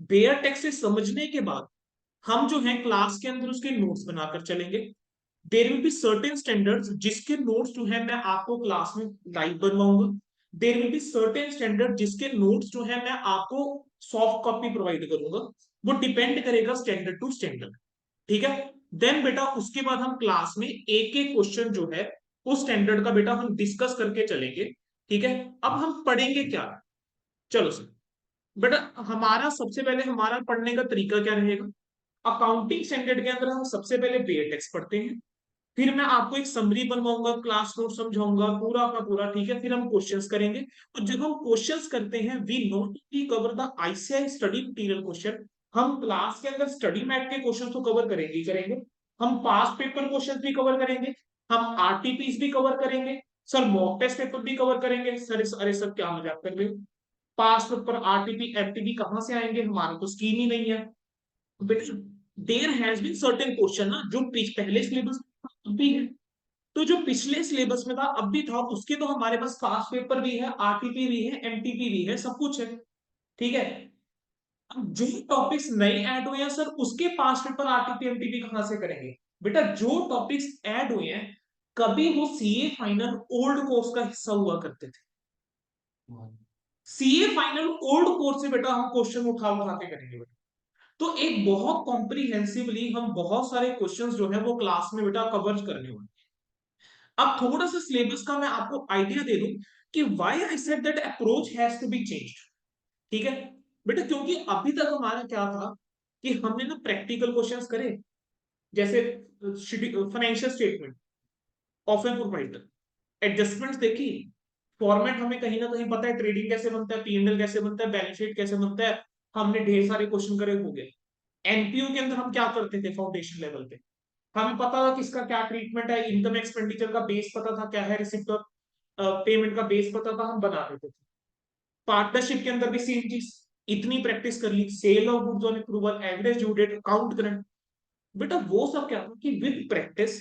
बेयर टेक्स्ट से समझने के बाद हम जो है क्लास के अंदर उसके नोट्स बनाकर चलेंगे। There will be certain standards जिसके नोट्स जो है मैं आपको क्लास में लाइव बनवाऊंगा। There will be certain standard जिसके नोट्स जो है मैं आपको सॉफ्ट कॉपी प्रोवाइड करूंगा। वो डिपेंड करेगा स्टैंडर्ड टू स्टैंडर्ड, ठीक है। देन बेटा उसके बाद हम क्लास में एक एक क्वेश्चन जो है उस स्टैंडर्ड का बेटा हम डिस्कस करके चलेंगे, ठीक है। अब हम पढ़ेंगे क्या, चलो सर। बेटा हमारा सबसे पहले हमारा पढ़ने का तरीका क्या रहेगा। अकाउंटिंग स्टैंडर्ड के अंदर हम सबसे पहले बेयर टेक्स्ट पढ़ते हैं, फिर मैं आपको एक समरी बनवाऊंगा, क्लास नोट समझाऊंगा पूरा का पूरा, ठीक है। फिर हम क्वेश्चंस करेंगे और जब हम क्वेश्चंस करते हैं we not only cover the ICI study material question, हम क्लास के अंदर स्टडी मैट के क्वेश्चन तो कवर करेंगे ही करेंगे। हम पास पेपर क्वेश्चन भी कवर करेंगे, हम आरटीपीस भी कवर करेंगे, सर मॉक टेस्ट पेपर भी कवर करेंगे। सर अरे सर क्या मजाक कर रहे हो, पास पेपर आरटीपी एफटीपी कहां से आएंगे, हमारा तो स्कीम ही नहीं है। There has been certain question ना जो पहले सिलेबस भी है, तो जो पिछले सिलेबस में था अब भी था उसके तो हमारे पास पास पेपर भी है, आरटीपी भी है, एमटीपी भी है, सब कुछ है, ठीक है। अब जो टॉपिक्स नए ऐड हुए हैं सर उसके पास पेपर आरटीपी एमटीपी कहां से करेंगे। बेटा जो टॉपिक्स ऐड हुए हैं कभी वो सीए फाइनल ओल्ड कोर्स का हिस्सा हुआ करते थे। सीए फाइनल ओल्ड कोर्स से बेटा हम क्वेश्चन उठा उठा के करेंगे बेटा। तो एक बहुत कॉम्प्रिहेंसिवली हम बहुत सारे क्वेश्चंस जो है वो क्लास में बेटा कवर करने वाले। अब थोड़ा सा सिलेबस का मैं आपको आइडिया दे दूं कि why I said that approach has to be changed, ठीक है। बेटा क्योंकि अभी तक हमारा क्या था कि हमने ना प्रैक्टिकल क्वेश्चंस करे, जैसे financial statement of an proprietor, adjustments देखी, फॉर्मेट हमें कहीं ना कहीं पता है, ट्रेडिंग कैसे बनता है, पीएनएल कैसे बनता है, बैलेंस शीट कैसे बनता है, हमने ढेर सारे क्वेश्चन करे हो गए। एनपीयू के अंदर हम क्या करते थे फाउंडेशन लेवल पे, हमें पता था किसका क्या ट्रीटमेंट है, इनकम एक्सपेंडिचर का बेस पता था क्या है, रिसिप्ट और पेमेंट का बेस पता था, हम बना देते थे। पार्टनरशिप के अंदर भी सेम चीज, इतनी प्रैक्टिस कर ली, sale of goods on approval, average due date, account current, बेटा वो सब क्या था कि with practice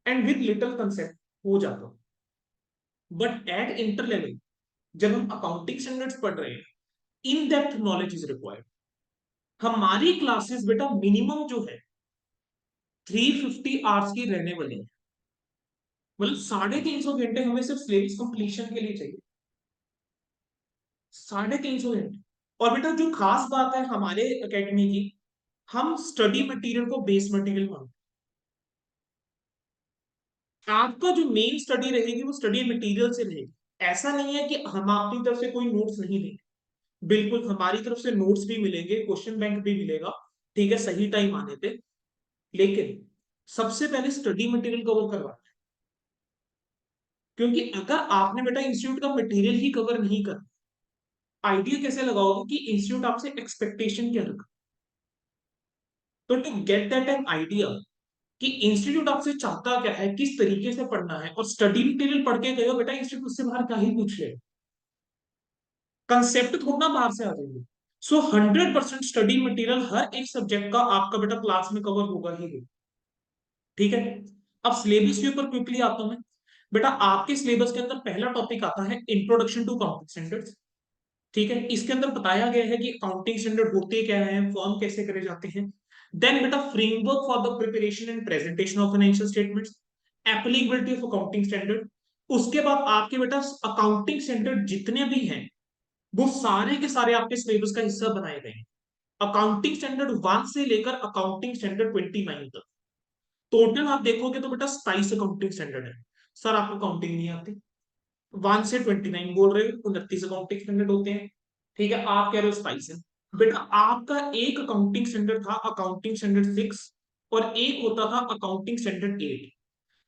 and with little concept हो जाता। बट एट इंटर लेवल जब हम अकाउंटिंग स्टैंडर्ड्स पढ़ रहे हैं in depth knowledge is required. हमारी क्लासेस बेटा मिनिमम जो है 350 आवर्स की रहने वाली है, मतलब 350 घंटे हमें सिर्फ सिलेबस कंप्लीशन के लिए चाहिए, 350 घंटे। और बेटा जो खास बात है हमारे एकेडमी की, हम स्टडी मटेरियल को बेस मटेरियल मानते हैं। आपका जो मेन स्टडी रहेगी वो स्टडी मटेरियल से रहेगी। ऐसा नहीं है कि हम अपनी तरफ से कोई नोट्स नहीं देंगे, बिल्कुल हमारी तरफ से नोट्स भी मिलेंगे, क्वेश्चन बैंक भी मिलेगा, ठीक है, सही टाइम आने पे। लेकिन सबसे पहले स्टडी मटेरियल कवर करवाना है, क्योंकि अगर आपने बेटा इंस्टीट्यूट का मटेरियल ही कवर नहीं कर, आइडिया कैसे लगाओगे कि इंस्टीट्यूट आपसे एक्सपेक्टेशन क्या रखा। तो to get that an idea कि इंस्टीट्यूट आपसे चाहता क्या है, किस तरीके से पढ़ना है, और स्टडी मटेरियल पढ़ के गए हो बेटा, इंस्टीट्यूट से बाहर क्या ही पूछ ले, कंसेप्ट थोड़ा बाहर से आ जाएंगे। सो 100% स्टडी मटेरियल हर एक सब्जेक्ट का आपका बेटा क्लास में कवर होगा ही होगा, ठीक है। अब सिलेबस के ऊपर क्विकली आता हूं मैं। बेटा आपके सिलेबस के अंदर पहला टॉपिक आता है इंट्रोडक्शन टू अकाउंटिंग स्टैंडर्ड्स, ठीक है। इसके अंदर बताया गया है कि अकाउंटिंग स्टैंडर्ड होते क्या है, फॉर्म कैसे करे जाते हैं। देन बेटा framework for the preparation and presentation of financial statements, applicability of accounting standard. उसके बाद आपके बेटा अकाउंटिंग स्टैंडर्ड जितने भी हैं वो सारे के सारे आपके सिलेबस का हिस्सा बनाए गए हैं, अकाउंटिंग स्टैंडर्ड 1 से लेकर अकाउंटिंग स्टैंडर्ड 29 तक। टोटल आप देखोगे तो बेटा 27 अकाउंटिंग स्टैंडर्ड है। सर आपको काउंटिंग नहीं आती, 1 से 29 बोल रहे हो, 29 अकाउंटिंग स्टैंडर्ड होते हैं, ठीक है। आप कह रहे हो 27 है। बेटा आपका एक अकाउंटिंग स्टैंडर्ड था अकाउंटिंग स्टैंडर्ड 6, और एक होता था अकाउंटिंग स्टैंडर्ड 8।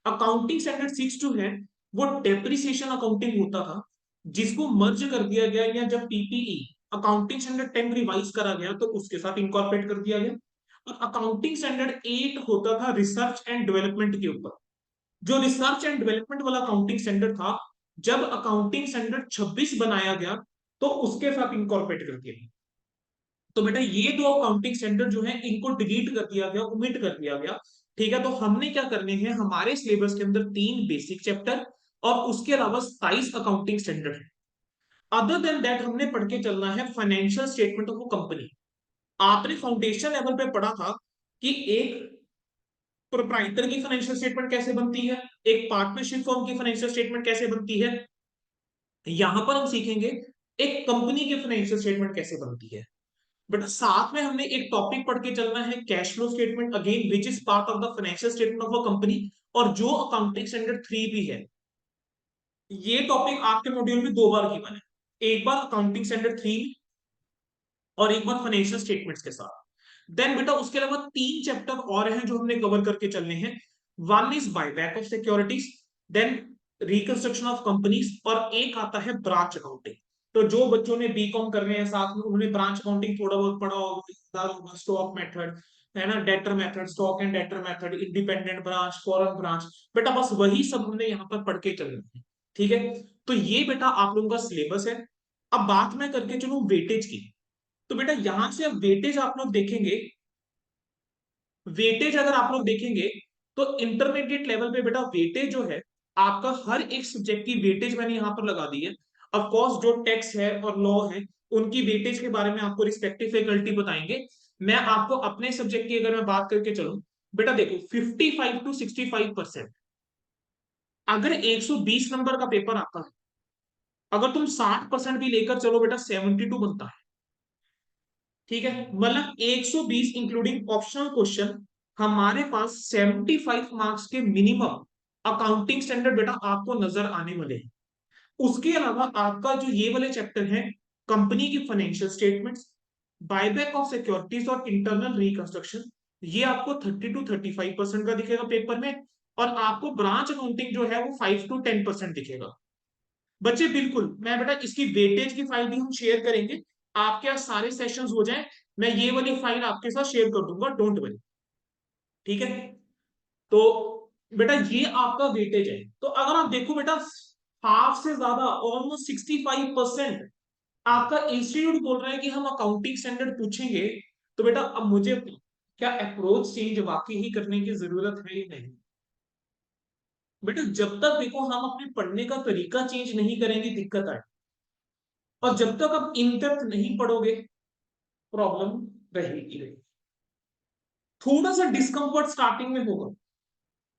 अकाउंटिंग स्टैंडर्ड 6 जो है वो डेप्रिसिएशन अकाउंटिंग होता था, जिसको मर्ज कर दिया गया, या जब पीपीई अकाउंटिंग स्टैंडर्ड 10 रिवाइज करा गया तो उसके साथ इंकॉर्पोरेट कर दिया गया। और अकाउंटिंग स्टैंडर्ड 8 होता था रिसर्च एंड डेवलपमेंट के ऊपर। जो रिसर्च एंड डेवलपमेंट वाला अकाउंटिंग स्टैंडर्ड था, जब अकाउंटिंग स्टैंडर्ड 26 बनाया गया तो उसके साथ इंकॉर्पोरेट कर दिया गया। तो बेटा ये दो अकाउंटिंग स्टैंडर्ड जो है इनको डिलीट कर दिया गया, ओमिट कर दिया गया, ठीक है। तो हमने क्या करने हैं, हमारे सिलेबस के अंदर 3 बेसिक चैप्टर और उसके अलावा 27 अकाउंटिंग स्टैंडर्ड है। अदर देन दैट हमने पढ़ के चलना है फाइनेंशियल स्टेटमेंट ऑफ कंपनी। आपने फाउंडेशन लेवल पे पढ़ा था कि एक प्रोप्राइटर की फाइनेंशियल स्टेटमेंट कैसे बनती है, एक पार्टनरशिप फर्म की फाइनेंशियल स्टेटमेंट कैसे बनती है। यहां पर हम सीखेंगे एक कंपनी की फाइनेंशियल स्टेटमेंट कैसे बनती है। बट साथ में हमने एक टॉपिक पढ़ के चलना है cash flow statement, again which is part of the financial statement of a company, और जो अकाउंटिंग स्टैंडर्ड 3 भी है। ये टॉपिक आपके मॉड्यूल में 2 बार गिवन है, एक बार अकाउंटिंग स्टैंडर्ड 3 और एक बार फाइनेंशियल स्टेटमेंट्स के साथ। देन बेटा उसके अलावा 3 चैप्टर और हैं जो हमने कवर करके चलने हैं। One is buyback of securities, then reconstruction of companies, और एक आता है ब्रांच अकाउंटिंग। तो जो बच्चों ने बीकॉम कर रहे हैं साथ में उन्होंने ब्रांच अकाउंटिंग थोड़ा बहुत पढ़ा होगा, स्टॉक मेथड है ना, debtor method, stock and debtor method, independent branch, foreign branch. बेटा बस वही सब हमने यहाँ पर पढ़ के चलना है, ठीक है। तो ये बेटा आप लोगों का सिलेबस है। अब बात मैं करके चलूं वेटेज की। तो बेटा यहां से अब वेटेज आप लोग देखेंगे, वेटेज अगर आप लोग देखेंगे तो इंटरमीडिएट लेवल पे बेटा वेटेज जो है आपका हर एक सब्जेक्ट की वेटेज मैंने यहां पर लगा दी है। ऑफ कोर्स जो टैक्स है और लॉ है उनकी वेटेज के बारे में आपको रिस्पेक्टिव फैकल्टी बताएंगे। मैं आपको अपने सब्जेक्ट की अगर मैं बात करके चलूं, बेटा देखो 55 to 65%। अगर 120 नंबर का पेपर आता है, अगर तुम 60% भी लेकर चलो बेटा 72 बनता है, ठीक है। मतलब 120 इंक्लूडिंग ऑप्शनल क्वेश्चन, हमारे पास 75 मार्क्स के मिनिमम अकाउंटिंग स्टैंडर्ड बेटा आपको नजर आने वाले हैं। उसके अलावा आपका जो ये वाले चैप्टर है कंपनी की financial statements, buyback of securities और इंटरनल रिकंस्ट्रक्शन, ये आपको 30 to 35% का दिखेगा पेपर में। और आपको ब्रांच अकाउंटिंग जो है वो 5 to 10% दिखेगा। बच्चे बिल्कुल मैं बेटा इसकी वेटेज की फाइल भी हम शेयर करेंगे, आपके यहाँ सारे सेशंस हो जाएं, मैं ये वाली फाइल आपके साथ शेयर कर दूंगा, डोंट वरी, ठीक है। तो बेटा ये आपका वेटेज है। तो अगर आप देखो बेटा हाफ से ज्यादा ऑलमोस्ट 65% आपका इंस्टीट्यूट बोल रहा है कि हम अकाउंटिंग स्टैंडर्ड पूछेंगे। तो बेटा अब मुझे क्या अप्रोच चेंज वाकई ही करने की जरूरत है या नहीं। बेटा जब तक देखो हम अपने पढ़ने का तरीका चेंज नहीं करेंगे दिक्कत आए, और जब तक आप इन डेप्थ नहीं पढ़ोगे प्रॉब्लम रहेगी रही। थोड़ा सा डिस्कंफर्ट स्टार्टिंग में होगा,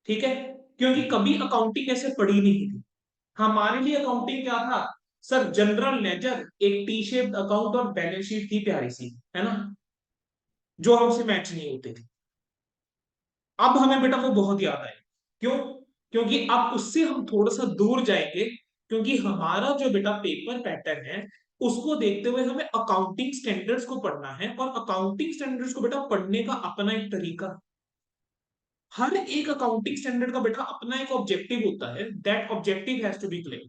ठीक है, क्योंकि कभी अकाउंटिंग ऐसे पढ़ी नहीं थी। हमारे लिए अकाउंटिंग क्या था सर, जनरल लेजर, एक टी शेप्ड अकाउंट और बैलेंस शीट थी प्यारी सी, है ना, जो हमसे मैच नहीं होते थे। अब हमें बेटा वो बहुत याद आए, क्यों, क्योंकि अब उससे हम थोड़ा सा दूर जाएंगे क्योंकि हमारा जो बेटा पेपर पैटर्न है उसको देखते हुए हमें अकाउंटिंग स्टैंडर्ड्स को पढ़ना है, और अकाउंटिंग स्टैंडर्ड्स को बेटा पढ़ने का अपना एक तरीका है। हर एक अकाउंटिंग स्टैंडर्ड का बेटा अपना एक ऑब्जेक्टिव होता है, that objective has to be clear.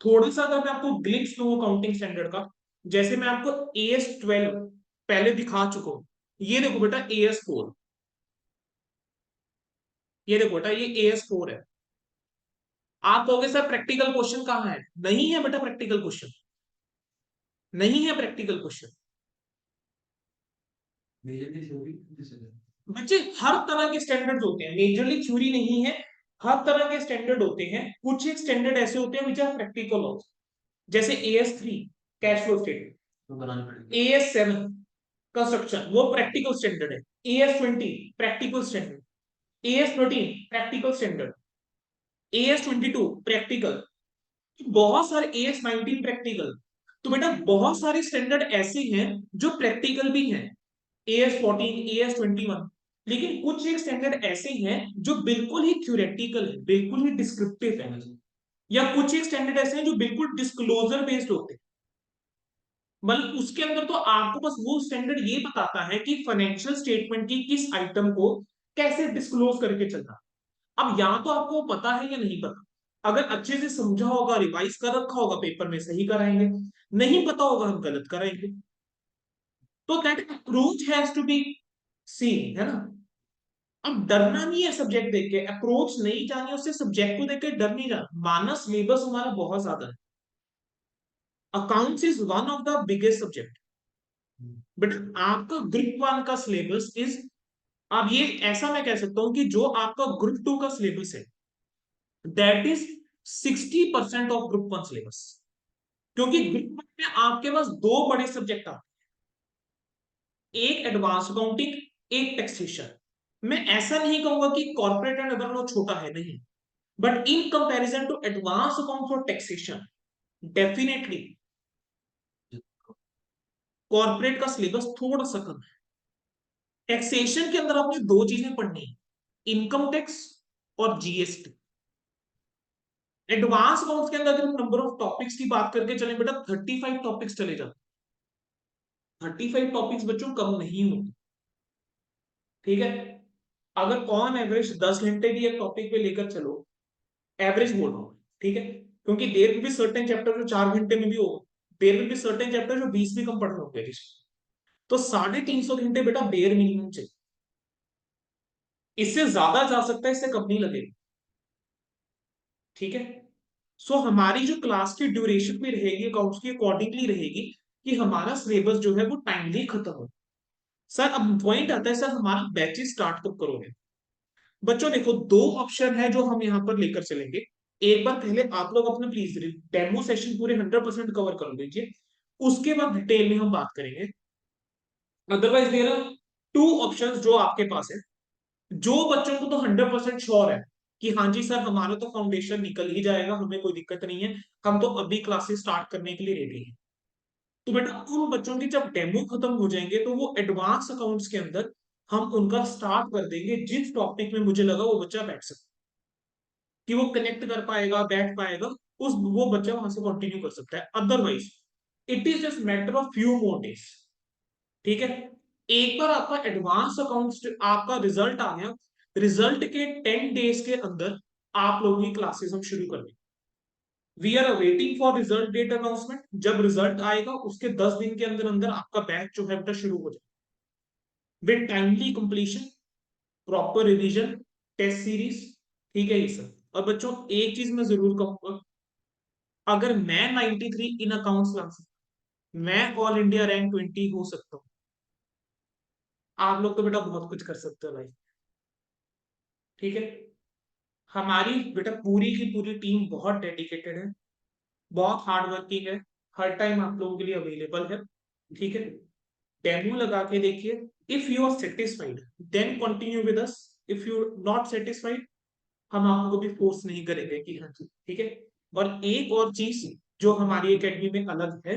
थोड़ा सा अगर मैं आपको ग्लिम्स दूं अकाउंटिंग स्टैंडर्ड का, जैसे मैं आपको AS12 पहले दिखा चुका हूं, ये देखो बेटा AS4, ये देखो बेटा ये AS4 है। आप कहोगे सर प्रैक्टिकल क्वेश्चन कहाँ है? नहीं है बेटा प्रैक्टिकल क्वेश्चन, नहीं है प्रैक्टिकल क्वेश्चन। बच्चे हर तरह के स्टैंडर्ड होते हैं, मेजरली थ्योरी नहीं है, हर तरह के स्टैंडर्ड होते हैं। कुछ एक स्टैंडर्ड ऐसे होते हैं विच आर प्रैक्टिकल ऑल्सो, जैसे AS3 cash flow statement, AS7 construction वो प्रैक्टिकल स्टैंडर्ड है, AS20 practical standard, AS13 practical standard, AS22 practical, बहुत सारे AS19 प्रैक्टिकल। तो बेटा बहुत सारे स्टैंडर्ड ऐसे हैं जो प्रैक्टिकल भी हैं, AS14 AS21, लेकिन कुछ एक स्टैंडर्ड ऐसे हैं जो बिल्कुल ही थ्योरेटिकल है, बिल्कुल ही डिस्क्रिप्टिव है, या कुछ एक स्टैंडर्ड ऐसे हैं जो बिल्कुल डिस्क्लोजर बेस्ड होते हैं। मतलब उसके अंदर तो आपको बस वो स्टैंडर्ड ये बताता है कि फाइनेंशियल स्टेटमेंट की किस आइटम को कैसे डिस्क्लोज करके चलना। अब या तो आपको पता है या नहीं पता, अगर अच्छे से समझा होगा, रिवाइज कर रखा होगा, पेपर में सही कराएंगे, नहीं पता होगा हम गलत कराएंगे। तो that approach has to be seen, है ना। अब डरना नहीं है सब्जेक्ट देख के, अप्रोच नहीं जानी उससे, सब्जेक्ट को देख के डर नहीं जाना। मानस सिलेबस हमारा बहुत ज्यादा है, accounts is one of the biggest subject, but आपका ग्रुप 1 का सिलेबस इज, अब ये ऐसा मैं कह सकता हूं कि जो आपका ग्रुप 2 का सिलेबस है that is 60% of group 1 syllabus. क्योंकि ग्रुप 1 में आपके पास दो बड़े सब्जेक्ट आते हैं, एक एडवांस अकाउंटिंग, एक टैक्सेशन। मैं ऐसा नहीं कहूंगा कि कॉर्पोरेट एंड अदर लॉ छोटा है, नहीं, but in comparison to advance accounts और टैक्सेशन डेफिनेटली कॉर्पोरेट का सिलेबस थोड़ा सा कम है। टैक्सेशन के अंदर आपने दो चीजें पढ़नी है, इनकम टैक्स और GST। एडवांस अकाउंट्स के अंदर अगर हम नंबर ऑफ टॉपिक्स की बात करके चले बेटा 35 टॉपिक्स चले जाते, 35 टॉपिक्स बच्चों कम नहीं होते, ठीक है। अगर ऑन एवरेज 10 घंटे भी एक टॉपिक पे लेकर चलो, एवरेज बोल रहा हूं, ठीक है, क्योंकि देर विल बी सर्टेन चैप्टर जो 4 घंटे में भी हो, देर विल बी सर्टेन चैप्टर जो 20 भी कम पढ़ लोगे, तो 350 घंटे बेटा बेयर मिनिमम चाहिए, इससे ज्यादा जा सकता है, इससे कम नहीं लगेगा, ठीक है। सो हमारी जो क्लास की ड्यूरेशन भी रहेगी अकाउंट्स की अकॉर्डिंगली रहेगी कि हमारा सिलेबस जो है वो टाइमली खत्म हो। सर अब पॉइंट आता है, सर हमारा बैचेस स्टार्ट कब करोगे? बच्चों देखो दो ऑप्शन है जो हम यहाँ पर लेकर चलेंगे। एक बार पहले आप लोग अपने प्लीज डेमो सेशन पूरे 100% कवर कर लीजिए, उसके बाद डिटेल में हम बात करेंगे। Otherwise there are two options जो आपके पास है। जो बच्चों को तो 100% श्योर है कि हाँ जी सर हमारा तो फाउंडेशन निकल ही जाएगा, हमें कोई दिक्कत नहीं है, हम तो अभी क्लासेस स्टार्ट करने के लिए रेडी हैं, तो बेटा उन बच्चों की जब डेमो खत्म हो जाएंगे तो वो एडवांस अकाउंट्स के अंदर हम उनका स्टार्ट कर देंगे, जिस टॉपिक में मुझे लगा वो बच्चा बैठ सकता कि वो कनेक्ट कर पाएगा, बैठ पाएगा, उस वो बच्चा वहां से कंटिन्यू कर सकता है। Otherwise it is just matter of few more days, ठीक है। एक बार आपका एडवांस अकाउंट्स आपका रिजल्ट आ गया, रिजल्ट के 10 डेज के अंदर आप लोगों की क्लासेस हम शुरू कर देंगे। We are waiting for result date announcement, जब रिजल्ट आएगा उसके 10 दिन के अंदर अंदर आपका बैच जो है बेटा शुरू हो जाए, with timely completion, proper revision, test series, ठीक है ये सब। और बच्चों एक चीज मैं जरूर कहूंगा, अगर मैं 93 इन अकाउंट्स ला सकता, मैं ऑल इंडिया रैंक 20 हो सकता हूँ, आप लोग तो बेटा बहुत कुछ कर सकते हो भाई, ठीक है। हमारी बेटा पूरी की पूरी टीम बहुत डेडिकेटेड है, बहुत हार्ड वर्किंग है, हर टाइम आप लोगों के लिए अवेलेबल है, ठीक है। डेमो लगा के देखिए, if you are satisfied then continue with us, if you not satisfied हम आपको भी फोर्स नहीं करेंगे कि हाँ जी, ठीक है। और एक और चीज जो हमारी एकेडमी में अलग है,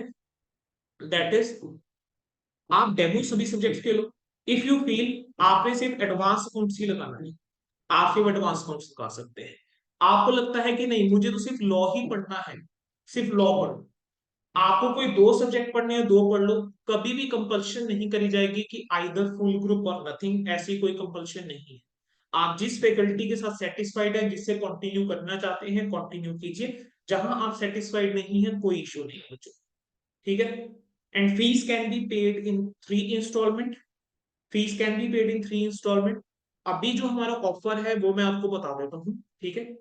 दैट इज आप डेमो सभी सब्जेक्ट्स के लो। इफ यू फील आपने सिर्फ एडवांस अकाउंट्स ही लगाना है, आप सिर्फ एडवांस अकाउंट्स लगा सकते हैं। आपको लगता है कि नहीं मुझे तो सिर्फ लॉ ही पढ़ना है, सिर्फ लॉ पढ़ो। आपको कोई दो सब्जेक्ट पढ़ने हैं, दो पढ़ लो, कभी भी कंपल्शन नहीं करी जाएगी कि आइदर फुल ग्रुप और नथिंग, ऐसी कोई कंपल्शन नहीं है। आप जिस फैकल्टी के साथ सेटिस्फाइड है, जिससे कंटिन्यू करना चाहते हैं, कंटिन्यू कीजिए। जहां आप सेटिस्फाइड नहीं है, कोई इश्यू नहीं है बच्चों, ठीक है। And fees can be paid in 3 installment. Fees can be paid in 3 installment. अभी जो हमारा ऑफर है वो मैं आपको बता देता हूँ, ठीक है।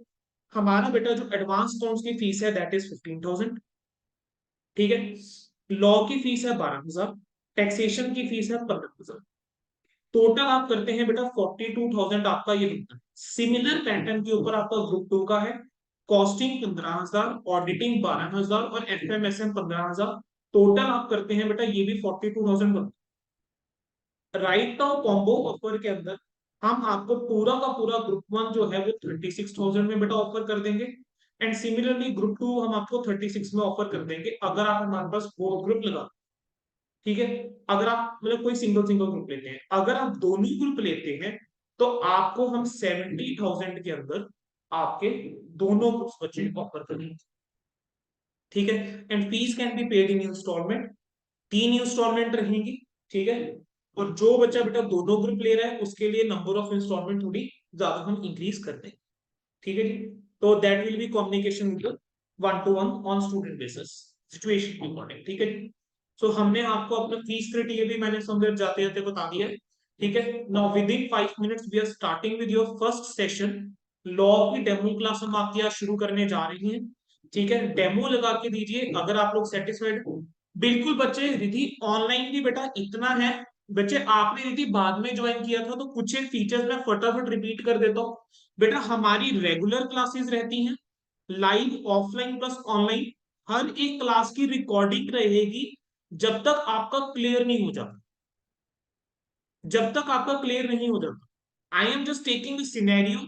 हमारा बेटा जो एडवांस अकाउंट्स की फीस है दैट इज 15,000, ठीक है। लॉ की फीस है 12,000, टैक्सेशन की फीस है 15,000। टोटल आप करते हैं बेटा 42,000 आपका ये बनता है। सिमिलर पैटर्न के ऊपर आपका ग्रुप 2 का है। कॉस्टिंग 15,000, ऑडिटिंग 12,000 और एफएमएसएम 15,000। टोटल आप करते हैं बेटा ये भी 42,000 बनता है। राइट नाउ कॉम्बो ऑफर के अंदर हम आपको पूरा का पूरा ग्रुप 1 जो है वो 36,000 में बेटा ऑफर कर देंगे। एंड सिमिलरली ग्रुप 2 हम आपको 36 में ऑफर कर देंगे, अगर आप हमारे पास 4 ग्रुप लगा, ठीक है। अगर आप मतलब कोई सिंगल सिंगल ग्रुप लेते हैं, अगर आप दोनों ग्रुप लेते हैं तो आपको हम 70,000 के अंदर आपके दोनों ग्रुप्स बच्चे को ऑफर करेंगे, ठीक है। And fees can be paid in installment, 3 installment रहेंगी, ठीक है। और जो बच्चा बेटा दोनों ग्रुप ले रहा है उसके लिए नंबर ऑफ इंस्टॉलमेंट थोड़ी ज्यादा हम इंक्रीज कर देंगे, ठीक है जी। तो that will B communication with 1-to-1 on student basis, situation के अकॉर्डिंग, ठीक है जी। सो हमने आपको अपना फीस क्राइटेरिया भी मैंने समझ जाते जाते बता दिया है, ठीक है। Now within 5 minutes we are starting with your first session. Law की डेमो क्लास हम आपकी आज शुरू करने जा रहे हैं, ठीक है। डेमो लगा के दीजिए अगर आप लोग सेटिस्फाइड हो। बिल्कुल बच्चे, रिधि ऑनलाइन भी बेटा इतना है, बच्चे आपने रिधि बाद में ज्वाइन किया था तो कुछ एक फीचर्स मैं फटाफट रिपीट कर देता हूँ। बेटा हमारी रेगुलर क्लासेस रहती हैं, लाइव ऑफलाइन प्लस ऑनलाइन। हर एक क्लास की रिकॉर्डिंग रहेगी जब तक आपका क्लियर नहीं हो जाता, जब तक आपका क्लियर नहीं हो जाता। I am just taking scenario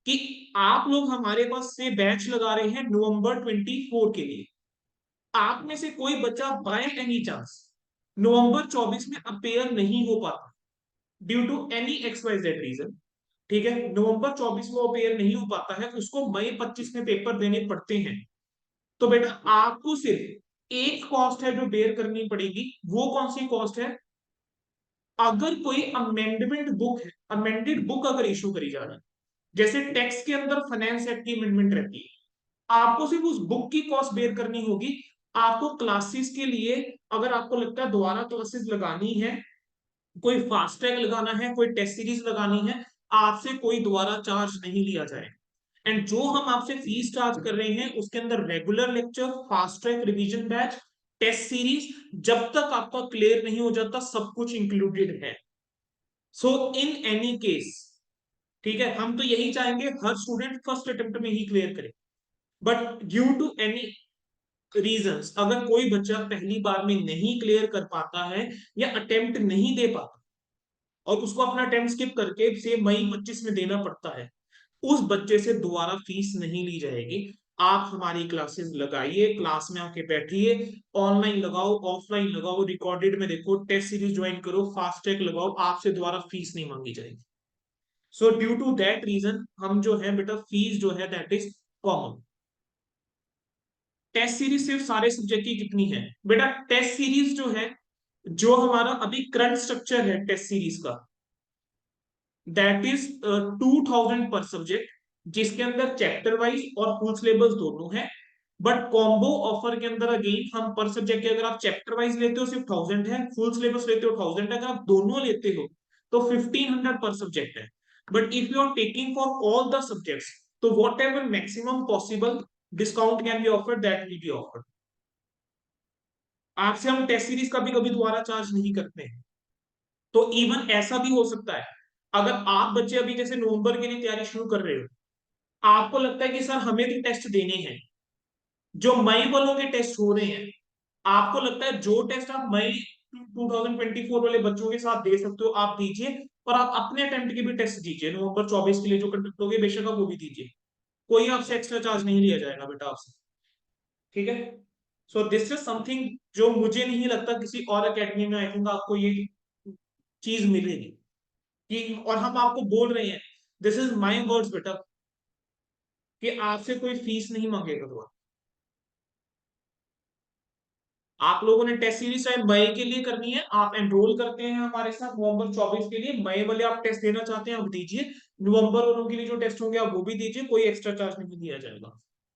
कि आप लोग हमारे पास से बैच लगा रहे हैं नवंबर 24 के लिए। आप में से कोई बच्चा बाय एनी चांस नवंबर 24 में अपेयर नहीं हो पाता due to any XYZ reason, ठीक है। नवंबर 24 में अपेयर नहीं हो पाता है, उसको मई 25 में पेपर देने पड़ते हैं। तो बेटा आपको सिर्फ एक कॉस्ट है जो बेयर करनी पड़ेगी, वो कौन सी कॉस्ट है? अगर कोई अमेंडमेंट बुक है, अमेंडेड बुक अगर इशू करी जा रही है, जैसे टैक्स के अंदर फाइनेंस एक्ट की अमेंडमेंट रहती है, आपको सिर्फ उस बुक की कॉस्ट बेयर करनी होगी। आपको क्लासेस के लिए अगर आपको लगता है दोबारा क्लासेस लगानी है, कोई फास्ट ट्रैक लगाना है, कोई टेस्ट सीरीज लगानी है, आपसे कोई दोबारा चार्ज नहीं लिया जाएगा। एंड जो हम आपसे फीस चार्ज कर रहे हैं उसके अंदर regular lecture, fast track revision batch, test series, जब तक आपका क्लियर नहीं हो जाता सब कुछ इंक्लूडेड है। सो इन एनी केस, ठीक है, हम तो यही चाहेंगे हर स्टूडेंट फर्स्ट अटेम्प्ट में ही क्लियर करे। But due to any reasons अगर कोई बच्चा पहली बार में नहीं क्लियर कर पाता है या अटेम्प्ट नहीं दे पाता और उसको अपना अटेम्प्ट स्किप करके से मई 25 में देना पड़ता है, उस बच्चे से दोबारा फीस नहीं ली जाएगी। आप हमारी क्लासेस लगाइए, क्लास में आके बैठिए, ऑनलाइन लगाओ, ऑफलाइन लगाओ, रिकॉर्डेड में देखो, टेस्ट सीरीज ज्वाइन करो, फास्ट ट्रैक लगाओ, आपसे दोबारा फीस नहीं मांगी जाएगी। So due to that reason हम जो है बेटा फीस जो है that is common. Test series सिर्फ सारे सब्जेक्ट की कितनी है बेटा? टेस्ट सीरीज जो है, जो हमारा अभी करंट स्ट्रक्चर है टेस्ट सीरीज का, दैट इज 2,000 पर सब्जेक्ट, जिसके अंदर चैप्टर वाइज और फुल सिलेबस दोनों है। बट कॉम्बो ऑफर के अंदर अगेन हम पर सब्जेक्ट के, अगर आप चैप्टर वाइज लेते हो सिर्फ 1,000 है, फुल सिलेबस लेते हो 1,000 है, अगर आप दोनों लेते हो तो 1,500 पर सब्जेक्ट है। But if you are taking for all the subjects तो whatever maximum possible discount can be offered that will be offered. आपसे हम टेस्ट सीरीज का भी कभी दोबारा चार्ज नहीं करते हैं। तो इवन ऐसा भी हो सकता है, अगर आप बच्चे अभी जैसे नवंबर के लिए तैयारी शुरू कर रहे हो, आपको लगता है कि सर हमें भी टेस्ट देने हैं, जो मई वालों के टेस्ट हो रहे हैं, आपको लगता है जो टेस्ट आप मई 2024 वाले बच्चों के साथ दे सकते हो आप दीजिए, और आप अपने अटेम्प्ट के भी टेस्ट दीजिए नवंबर 24 के लिए जो कंडक्ट होंगे, बेशक आप वो भी दीजिए, कोई आपसे एक्स्ट्रा चार्ज नहीं लिया जाएगा बेटा आपसे, ठीक है। सो दिस इज समथिंग जो मुझे नहीं लगता किसी और अकेडमी में आई थिंक आपको ये चीज मिलेगी कि, और हम आपको बोल रहे हैं, दिस इज माई वर्ड्स बेटा, कि आपसे कोई फीस नहीं मांगेगा दोबारा। आप लोगों ने टेस्ट सीरीज शायद मई के लिए करनी है, आप एनरोल करते हैं हमारे साथ नवंबर 24 के लिए। मई वाले आप टेस्ट देना चाहते हैं आप दीजिए, नवंबर वालों के लिए जो टेस्ट होंगे आप वो भी दीजिए, कोई एक्स्ट्रा चार्ज नहीं दिया जाएगा।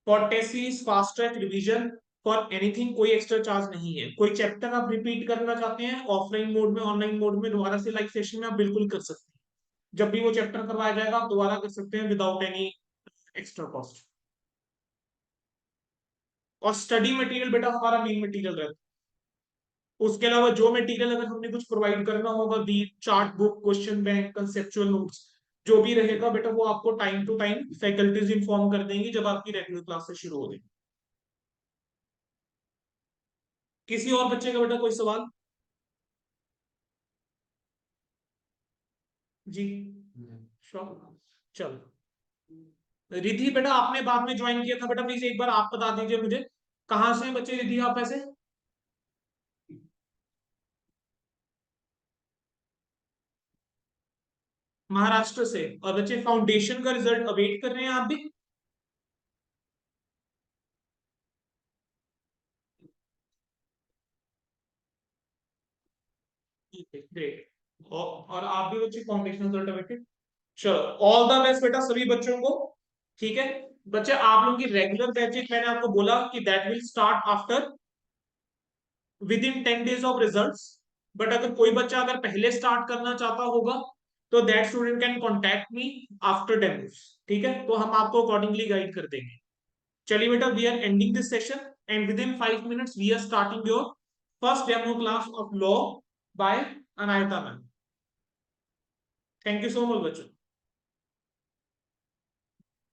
For test series, fast track, revision, for anything कोई एक्स्ट्रा चार्ज नहीं है। कोई चैप्टर आप रिपीट करना चाहते हैं ऑफलाइन मोड में, ऑनलाइन मोड में, दोबारा से लाइव सेशन में आप बिल्कुल कर सकते हैं। जब भी वो चैप्टर करवाया जाएगा आप दोबारा कर सकते हैं विदाउट एनी एक्स्ट्रा कॉस्ट। और स्टडी मटेरियल बेटा हमारा मेन मटेरियल रहता है। उसके अलावा जो मटेरियल अगर हमने कुछ प्रोवाइड करना होगा, the chart book, question bank, conceptual notes, जो भी रहेगा बेटा वो आपको time to time faculties inform कर देंगी जब आपकी रेगुलर क्लासेस शुरू हो गई। किसी और बच्चे का बेटा कोई सवाल? जी श्योर, चलो। रिधि बेटा आपने बाद में ज्वाइन किया था बेटा, प्लीज एक बार आप बता दीजिए मुझे, कहाँ से हैं बच्चे रिधि आप ऐसे? महाराष्ट्र से। और बच्चे फाउंडेशन का रिजल्ट अवेट कर रहे हैं आप भी? ग्रेट। और आप भी बच्चे फाउंडेशन रिजल्ट अवेटेड? चलो ऑल द बेस्ट बेटा सभी बच्चों को। ठीक है बच्चे, आप लोगों की रेगुलर बैचेज मैंने आपको बोला कि that will start after with in 10 days of results. But अगर कोई बच्चा अगर पहले स्टार्ट करना चाहता होगा तो that student can contact me after demos. ठीक है, तो हम आपको अकॉर्डिंगली गाइड कर देंगे। चलिए बेटा, we are ending this session and within 5 minutes we are starting your first demo class of law by Anaita ma'am. Thank you so much बच्चों।